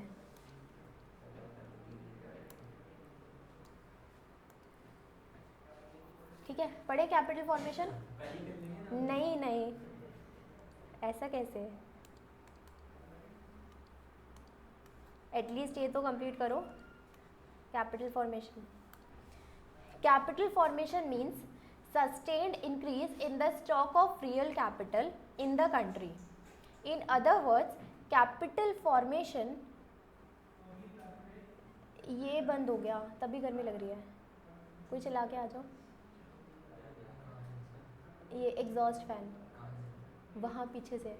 ठीक है, पढ़े कैपिटल फॉर्मेशन? नहीं नहीं, ऐसा कैसे? एटलीस्ट ये तो कंप्लीट करो। Capital formation, capital formation means sustained increase in the stock of real capital in the country. In other words, capital formation, ये बंद हो गया तभी गर्मी लग रही है, कोई चला के आ जाओ। ये एग्जॉस्ट फैन वहाँ पीछे से।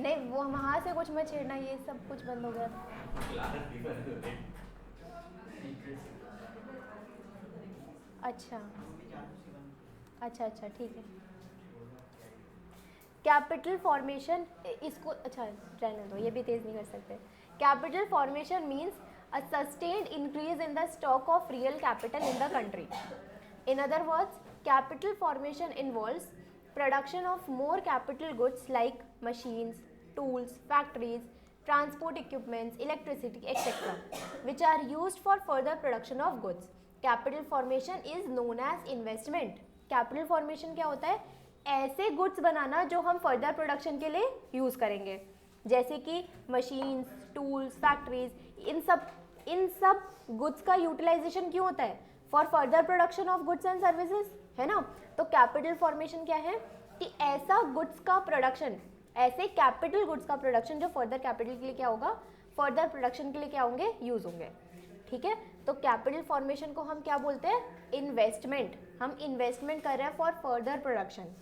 नहीं, वो वहाँ से कुछ मत छेड़ना, ये सब कुछ बंद हो गया था। अच्छा अच्छा अच्छा, ठीक है। कैपिटल फॉर्मेशन, इसको अच्छा रहने दो, ये भी तेज़ नहीं कर सकते। Capital formation means a sustained increase in the stock of real capital in the country. In other words, capital formation involves production of more capital goods like machines, tools, factories, transport equipments, electricity, etc., which are used for further production of goods. Capital formation is known as investment. Capital formation क्या होता है? ऐसे goods बनाना जो हम further production के लिए use करेंगे, जैसे कि machines, tools, factories, इन सब goods का utilization क्यों होता है? For further production of goods and services, है ना? तो कैपिटल फॉर्मेशन क्या है कि ऐसा गुड्स का प्रोडक्शन, ऐसे कैपिटल गुड्स का प्रोडक्शन जो फर्दर कैपिटल के लिए क्या होगा, फर्दर प्रोडक्शन के लिए क्या होंगे, यूज होंगे। ठीक है, तो कैपिटल फॉर्मेशन को हम क्या बोलते हैं? इन्वेस्टमेंट। हम इन्वेस्टमेंट कर रहे हैं for further production.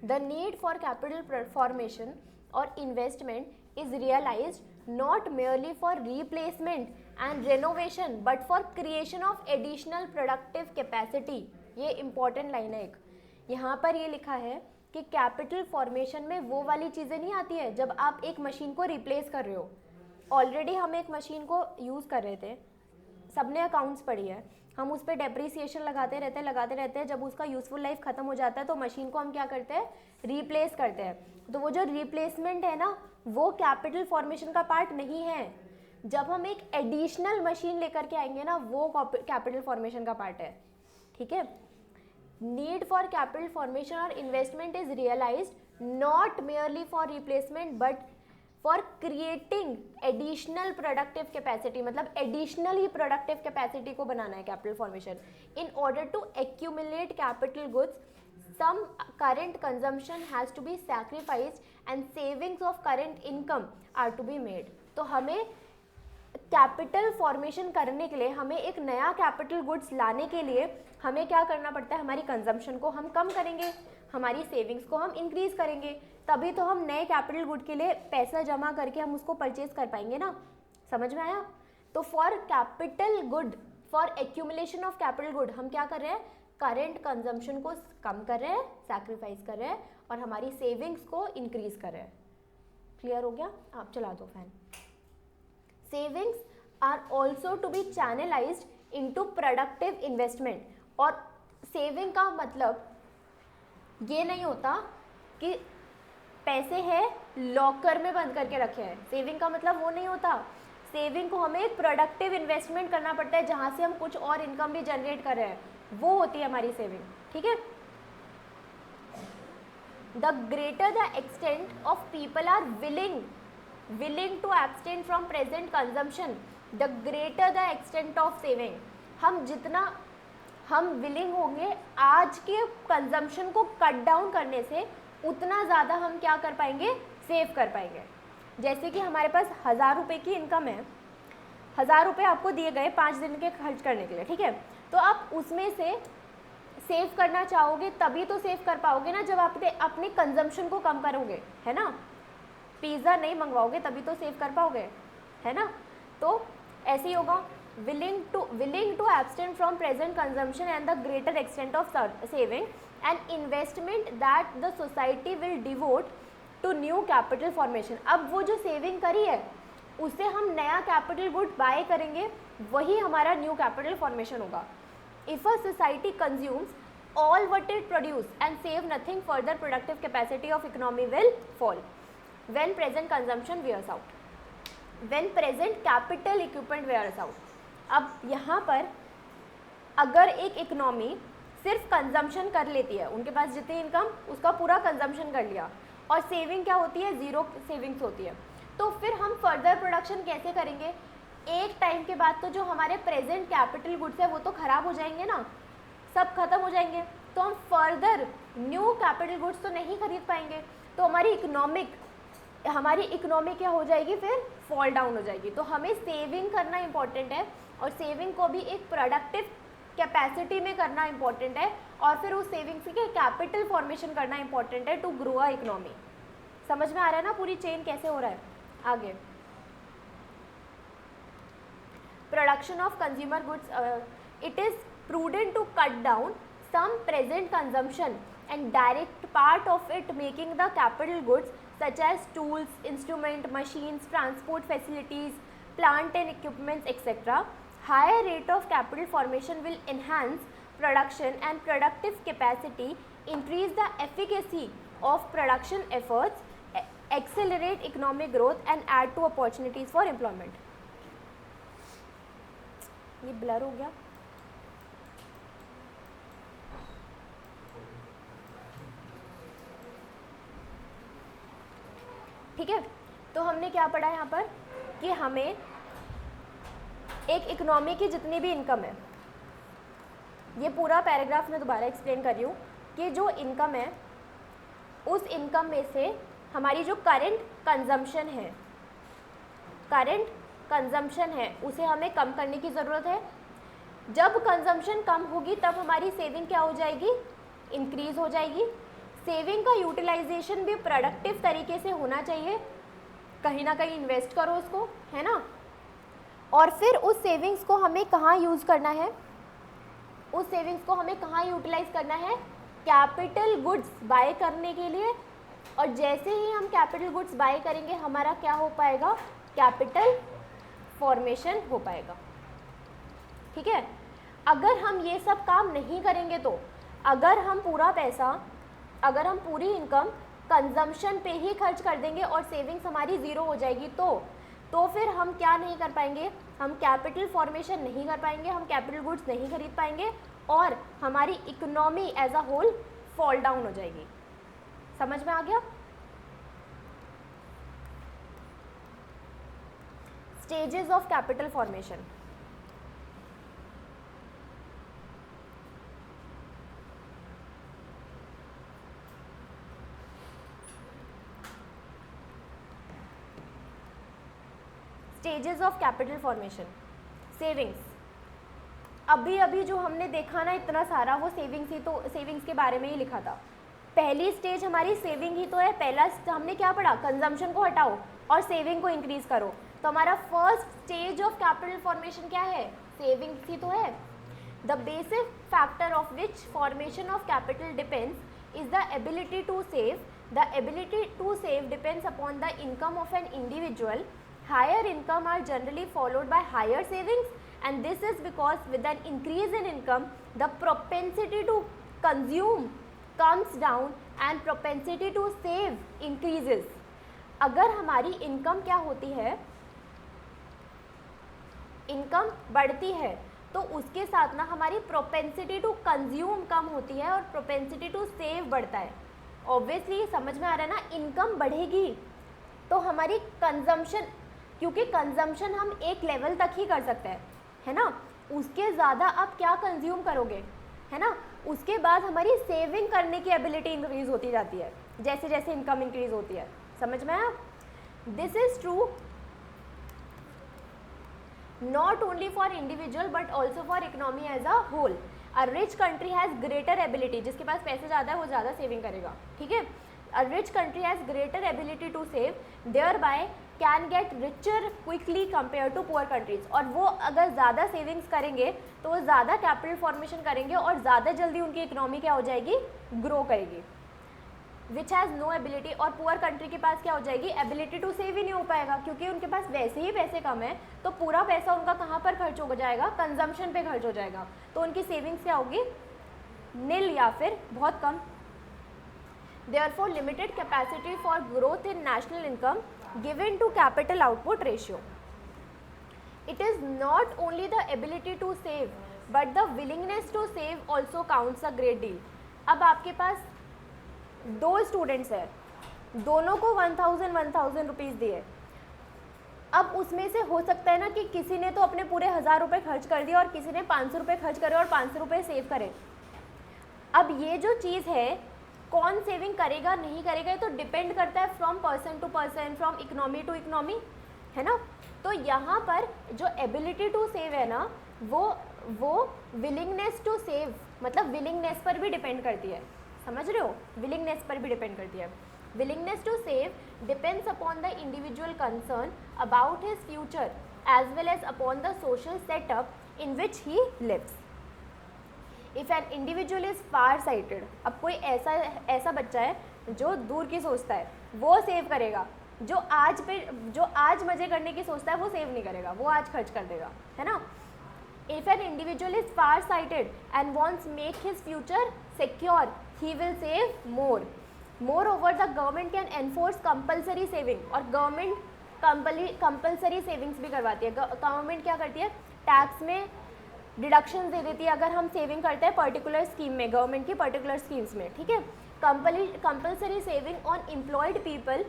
The need for capital formation और investment is realised not merely for replacement and renovation but for creation of additional productive capacity. ये इंपॉर्टेंट लाइन है एक, यहाँ पर ये लिखा है कि कैपिटल फॉर्मेशन में वो वाली चीज़ें नहीं आती है जब आप एक मशीन को रिप्लेस कर रहे हो। ऑलरेडी हम एक मशीन को यूज़ कर रहे थे, सबने अकाउंट्स पढ़ी है, हम उस पर डेप्रिसिएशन लगाते रहते हैं। जब उसका यूज़फुल लाइफ ख़त्म हो जाता है तो मशीन को हम क्या करते हैं, रिप्लेस करते हैं। तो वो जो रिप्लेसमेंट है ना, वो कैपिटल फॉर्मेशन का पार्ट नहीं है। जब हम एक एडिशनल मशीन लेकर के आएंगे ना, वो कैपिटल फॉर्मेशन का पार्ट है। ठीक है, नीड फॉर कैपिटल फॉर्मेशन और investment is realised not merely for replacement but for creating additional productive capacity, मतलब एडिशनल ही प्रोडक्टिव कैपेसिटी को बनाना है capital formation. In order to accumulate capital goods, some current consumption has to be sacrificed and savings of current income are to be made. तो हमें capital formation करने के लिए, हमें एक नया कैपिटल गुड्स लाने के लिए हमें क्या करना पड़ता है? हमारी कंजम्पशन को हम कम करेंगे, हमारी सेविंग्स को हम इंक्रीज करेंगे, तभी तो हम नए कैपिटल गुड के लिए पैसा जमा करके हम उसको परचेज कर पाएंगे ना। समझ में आया? तो for capital good, for accumulation of capital good हम क्या कर रहे हैं? करेंट कंजम्पशन को कम कर रहे हैं, सैक्रिफाइस कर रहे हैं, और हमारी सेविंग्स को इंक्रीज कर रहे हैं। क्लियर हो गया? आप चला दो fan. Savings are also to be channelised into productive investment. और सेविंग का मतलब ये नहीं होता कि पैसे हैं लॉकर में बंद करके रखे हैं, सेविंग का मतलब वो नहीं होता। सेविंग को हमें एक प्रोडक्टिव इन्वेस्टमेंट करना पड़ता है जहाँ से हम कुछ और इनकम भी जनरेट कर रहे हैं, वो होती है हमारी सेविंग। ठीक है, the greater the extent of people are willing to abstain from present consumption, the greater the extent of saving। हम जितना हम विलिंग होंगे आज के कंजम्पशन को कट डाउन करने से, उतना ज़्यादा हम क्या कर पाएंगे? सेव कर पाएंगे। जैसे कि हमारे पास 1000 रुपये की इनकम है, 1000 रुपये आपको दिए गए 5 दिन के खर्च करने के लिए, ठीक है, तो आप उसमें से सेव करना चाहोगे तभी तो सेव कर पाओगे ना, जब आप अपने कंजम्पशन को कम करोगे, है ना। पिज़्ज़ा नहीं मंगवाओगे तभी तो सेव कर पाओगे, है ना। तो ऐसे ही होगा, willing to abstain from present consumption and the greater extent of saving and investment that the society will devote to new capital formation। अब वो जो सेविंग करी है उससे हम नया कैपिटल गुड बाय करेंगे, वही हमारा न्यू कैपिटल फॉर्मेशन होगा। If a society consumes all what it produce and save nothing, further productive capacity of economy will fall when present consumption wears out, when present capital equipment wears out। अब यहाँ पर अगर एक economy सिर्फ consumption कर लेती है, उनके पास जितनी इनकम उसका पूरा कंजम्पशन कर लिया, और सेविंग क्या होती है, ज़ीरो सेविंग्स होती है, तो फिर हम फर्दर प्रोडक्शन कैसे करेंगे। एक टाइम के बाद तो जो हमारे प्रेजेंट कैपिटल गुड्स है वो तो ख़राब हो जाएंगे ना, सब खत्म हो जाएंगे, तो हम फर्दर न्यू कैपिटल गुड्स तो नहीं खरीद पाएंगे, तो हमारी इकोनॉमी क्या हो जाएगी, फिर फॉल डाउन हो जाएगी। तो हमें सेविंग करना इम्पॉर्टेंट है, और सेविंग को भी एक प्रोडक्टिव कैपेसिटी में करना इम्पॉर्टेंट है, और फिर उस सेविंग से कैपिटल फॉर्मेशन करना इम्पॉर्टेंट है टू ग्रो अ इकोनॉमी। समझ में आ रहा है ना पूरी चेन कैसे हो रहा है। आगे production of consumer goods, it is prudent to cut down some present consumption and direct part of it making the capital goods such as tools, instrument, machines, transport facilities, plant and equipments, etc. Higher rate of capital formation will enhance production and productive capacity, increase the efficacy of production efforts, accelerate economic growth and add to opportunities for employment। ये blur हो गया। ठीक है, तो हमने क्या पढ़ा यहाँ पर कि हमें एक इकोनॉमी की जितनी भी इनकम है, ये पूरा पैराग्राफ मैं दोबारा एक्सप्लेन कर रही हूँ कि जो इनकम है उस इनकम में से हमारी जो करंट कंजम्पशन है उसे हमें कम करने की ज़रूरत है। जब कंजम्पशन कम होगी तब हमारी सेविंग क्या हो जाएगी, इंक्रीज़ हो जाएगी। सेविंग का यूटिलाइजेशन भी प्रोडक्टिव तरीके से होना चाहिए, कहीं ना कहीं इन्वेस्ट करो उसको, है ना। और फिर उस सेविंग्स को हमें कहाँ यूज़ करना है, उस सेविंग्स को हमें कहाँ यूटिलाइज करना है, कैपिटल गुड्स बाय करने के लिए। और जैसे ही हम कैपिटल गुड्स बाय करेंगे हमारा क्या हो पाएगा, कैपिटल फॉर्मेशन हो पाएगा। ठीक है, अगर हम ये सब काम नहीं करेंगे तो अगर हम पूरी इनकम कंजम्पशन पे ही खर्च कर देंगे और सेविंग्स हमारी ज़ीरो हो जाएगी, तो फिर हम क्या नहीं कर पाएंगे, हम कैपिटल फॉर्मेशन नहीं कर पाएंगे, हम कैपिटल गुड्स नहीं खरीद पाएंगे, और हमारी economy as a whole fall down हो जाएगी। समझ में आ गया। Stages of capital formation. Stages of capital formation. Savings, अभी जो हमने देखा ना इतना सारा, वो सेविंग्स ही, तो सेविंग्स के बारे में ही लिखा था। पहली स्टेज हमारी सेविंग ही तो है। पहला हमने क्या पढ़ा, कंजम्पशन को हटाओ और सेविंग को इंक्रीज करो। तो हमारा first stage of capital formation क्या है, सेविंग्स ही तो है। The basic factor of which formation of capital depends is the ability to save. The ability to save depends upon the income of an individual. Higher income are generally followed by higher savings, and this is because with an increase in income, the propensity to consume comes down and propensity to save increases। अगर हमारी income क्या होती है, income बढ़ती है तो उसके साथ ना हमारी प्रोपेंसिटी टू कंज्यूम कम होती है और प्रोपेंसिटी टू सेव बढ़ता है। ऑब्वियसली समझ में आ रहा है ना, इनकम बढ़ेगी तो हमारी कंजम्पशन, क्योंकि कंजम्पशन हम एक लेवल तक ही कर सकते हैं, है ना, उसके ज़्यादा आप क्या कंज्यूम करोगे, है ना। उसके बाद हमारी सेविंग करने की एबिलिटी इंक्रीज होती जाती है जैसे जैसे इनकम इंक्रीज होती है। समझ में आया। This is true not only for individual but also for economy as a whole. A rich country has greater ability, जिसके पास पैसे ज़्यादा है वो ज़्यादा सेविंग करेगा, ठीक है। A rich country has greater ability to save, thereby can get richer quickly compare to poor countries, और वो अगर ज़्यादा सेविंग्स करेंगे तो वो ज़्यादा कैपिटल फॉर्मेशन करेंगे और ज़्यादा जल्दी उनकी इकोनॉमी क्या हो जाएगी, ग्रो करेगी। विच हैज़ नो एबिलिटी, और पुअर कंट्री के पास क्या हो जाएगी, एबिलिटी टू सेव ही नहीं हो पाएगा, क्योंकि उनके पास वैसे ही पैसे कम है, तो पूरा पैसा उनका कहाँ पर खर्च हो जाएगा, कंजम्पशन पे खर्च हो जाएगा, तो उनकी सेविंग्स क्या होगी, नील या फिर बहुत कम। Therefore, limited capacity for growth in national income given to capital output ratio. It is not only the ability to save, but the willingness to save also counts a great deal. अब आपके पास 2 students हैं, दोनों को 1000 rupees दिए। अब उसमें से हो सकता है ना कि किसी ने तो अपने पूरे 1000 रुपये खर्च कर दिए और किसी ने 500 रुपये खर्च करे और 500 रुपये सेव करें। अब ये जो चीज़ है, कौन सेविंग करेगा नहीं करेगा, ये तो डिपेंड करता है from person to person, from economy to economy, है ना। तो यहाँ पर जो एबिलिटी टू सेव है ना, वो विलिंगनेस टू सेव, मतलब विलिंगनेस पर भी डिपेंड करती है, समझ रहे हो, विलिंगनेस पर भी डिपेंड करती है। Willingness to save depends upon the individual concern about his future as well as upon the social setup in which he lives. If an individual is far sighted, अब कोई ऐसा बच्चा है जो दूर की सोचता है, वो सेव करेगा। जो आज मज़े करने की सोचता है वो सेव नहीं करेगा, वो आज खर्च कर देगा, है ना। If an individual is far sighted and wants make his future secure, he will save more. Moreover the government can enforce compulsory saving, और गवर्नमेंट कंपल्सरी सेविंग्स भी करवाती है। गवर्नमेंट क्या करती है, टैक्स में डिडक्शन दे देती है अगर हम सेविंग करते हैं पर्टिकुलर स्कीम में, गवर्नमेंट की पर्टिकुलर स्कीम्स में, ठीक है। Compulsory saving on employed people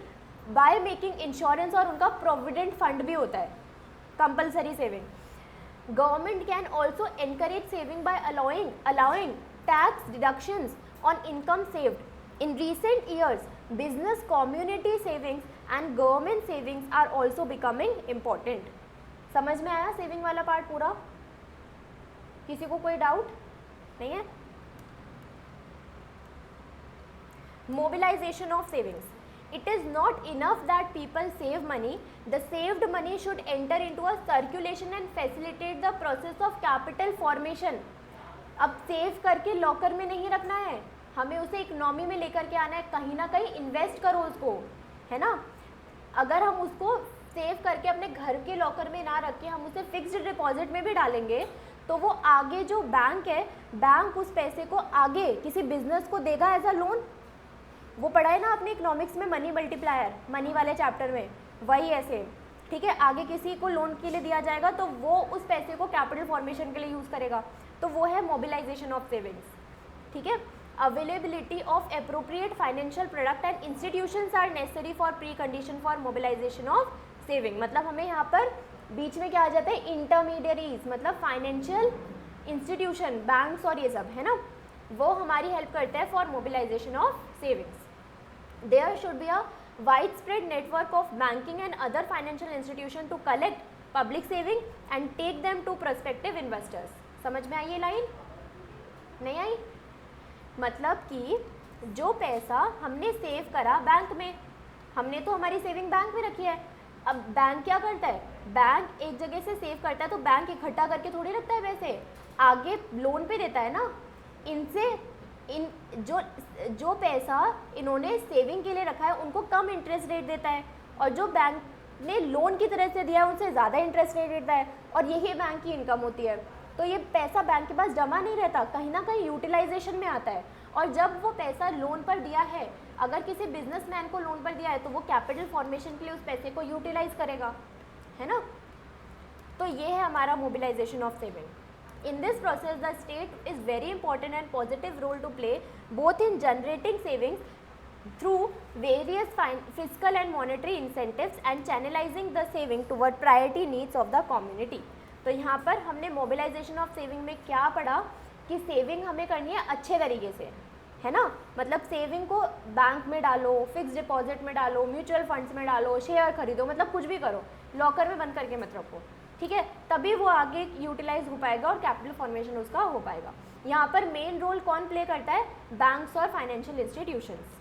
by making insurance, और उनका प्रोविडेंट फंड भी होता है compulsory saving. Government can also encourage saving by allowing tax deductions on income saved. In recent years business community savings and government savings are also becoming important. समझ में आया saving वाला part पूरा? किसी को कोई डाउट नहीं है? Mobilisation of savings. It is not enough that people save money. The saved money should enter into a circulation and facilitate the process of capital formation. अब सेव करके लॉकर में नहीं रखना है, हमें उसे इकोनॉमी में लेकर के आना है, कहीं ना कहीं इन्वेस्ट करो उसको, है ना। अगर हम उसको सेव करके अपने घर के लॉकर में ना रख के हम उसे फिक्स्ड डिपॉजिट में भी डालेंगे, तो वो आगे जो बैंक है, बैंक उस पैसे को आगे किसी बिजनेस को देगा एज अ लोन। वो पढ़ा है ना आपने इकोनॉमिक्स में, मनी मल्टीप्लायर, मनी वाले चैप्टर में, वही ऐसे, ठीक है। आगे किसी को लोन के लिए दिया जाएगा तो वो उस पैसे को कैपिटल फॉर्मेशन के लिए यूज़ करेगा, तो वो है मोबिलाइजेशन ऑफ सेविंग्स, ठीक है। Availability of appropriate financial product and institutions are necessary for precondition for mobilisation of saving. मतलब हमें यहाँ पर बीच में क्या आ जाता है, इंटरमीडियरीज, मतलब फाइनेंशियल इंस्टीट्यूशन, बैंक्स और ये सब, है ना, वो हमारी हेल्प करते हैं for mobilisation of savings. There should be a widespread network of banking and other financial institutions to collect public saving and take them to prospective investors. समझ में आई ये लाइन? नहीं आई? मतलब कि जो पैसा हमने सेव करा बैंक में, हमने तो हमारी सेविंग बैंक में रखी है। अब बैंक क्या करता है, बैंक एक जगह से सेव करता है तो बैंक इकट्ठा करके थोड़ी रखता है पैसे, आगे लोन पे देता है ना। इनसे जो पैसा इन्होंने सेविंग के लिए रखा है उनको कम इंटरेस्ट रेट देता है, और जो बैंक ने लोन की तरह से दिया है उनसे ज़्यादा इंटरेस्ट रेट देता है, और यही बैंक की इनकम होती है। तो ये पैसा बैंक के पास जमा नहीं रहता, कहीं ना कहीं यूटिलाइजेशन में आता है। और जब वो पैसा लोन पर दिया है, अगर किसी बिजनेसमैन को लोन पर दिया है तो वो कैपिटल फॉर्मेशन के लिए उस पैसे को यूटिलाइज करेगा, है ना। तो ये है हमारा mobilisation of saving. In this process, the state is very important and positive role to play both in generating savings through various fiscal and monetary incentives and channelizing the saving toward priority needs of the community. तो यहाँ पर हमने mobilization of saving में क्या पढ़ा कि saving हमें करनी है अच्छे तरीके से, है ना। मतलब सेविंग को बैंक में डालो, फिक्स डिपॉजिट में डालो, म्यूचुअल फंड्स में डालो, शेयर खरीदो, मतलब कुछ भी करो, लॉकर में बंद करके मत रखो, ठीक है, तभी वो आगे यूटिलाइज हो पाएगा और कैपिटल फॉर्मेशन उसका हो पाएगा। यहाँ पर मेन रोल कौन प्ले करता है? बैंक्स और financial institutions.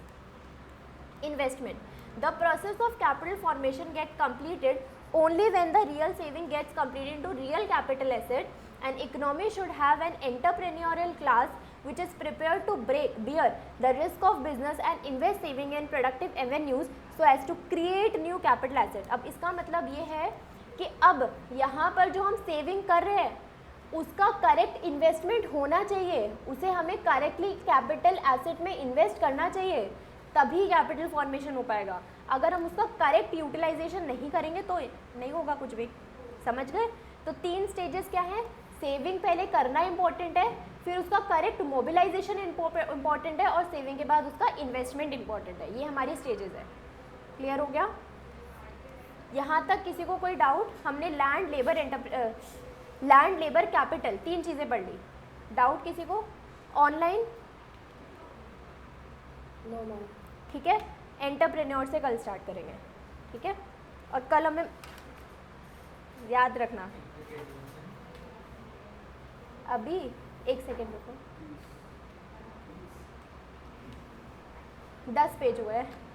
Investment, the process of capital formation gate completed only when the real saving gets completed into real capital asset. An economy should have an entrepreneurial class which is prepared to bear the risk of business and invest saving in productive avenues so as to create new capital asset. अब इसका मतलब ये है कि अब यहाँ पर जो हम सेविंग कर रहे हैं उसका करेक्ट इन्वेस्टमेंट होना चाहिए, उसे हमें करेक्टली कैपिटल एसेट में इन्वेस्ट करना चाहिए, तभी कैपिटल फॉर्मेशन हो पाएगा। अगर हम उसका करेक्ट यूटिलाइजेशन नहीं करेंगे तो नहीं होगा कुछ भी। समझ गए? तो 3 स्टेजेस क्या हैं? सेविंग पहले करना इम्पॉर्टेंट है, फिर उसका करेक्ट मोबिलाइजेशन इम्पॉर्टेंट है और सेविंग के बाद उसका इन्वेस्टमेंट इम्पॉर्टेंट है। ये हमारी स्टेजेस है। क्लियर हो गया? यहाँ तक किसी को कोई डाउट? हमने लैंड लेबर कैपिटल 3 चीज़ें पढ़ ली। डाउट किसी को? ऑनलाइन? नो। ठीक है, एंटरप्रेन्योर से कल स्टार्ट करेंगे। ठीक है, और कल हमें याद रखना, अभी 1 सेकेंड रुको, 10 पेज हुए हैं।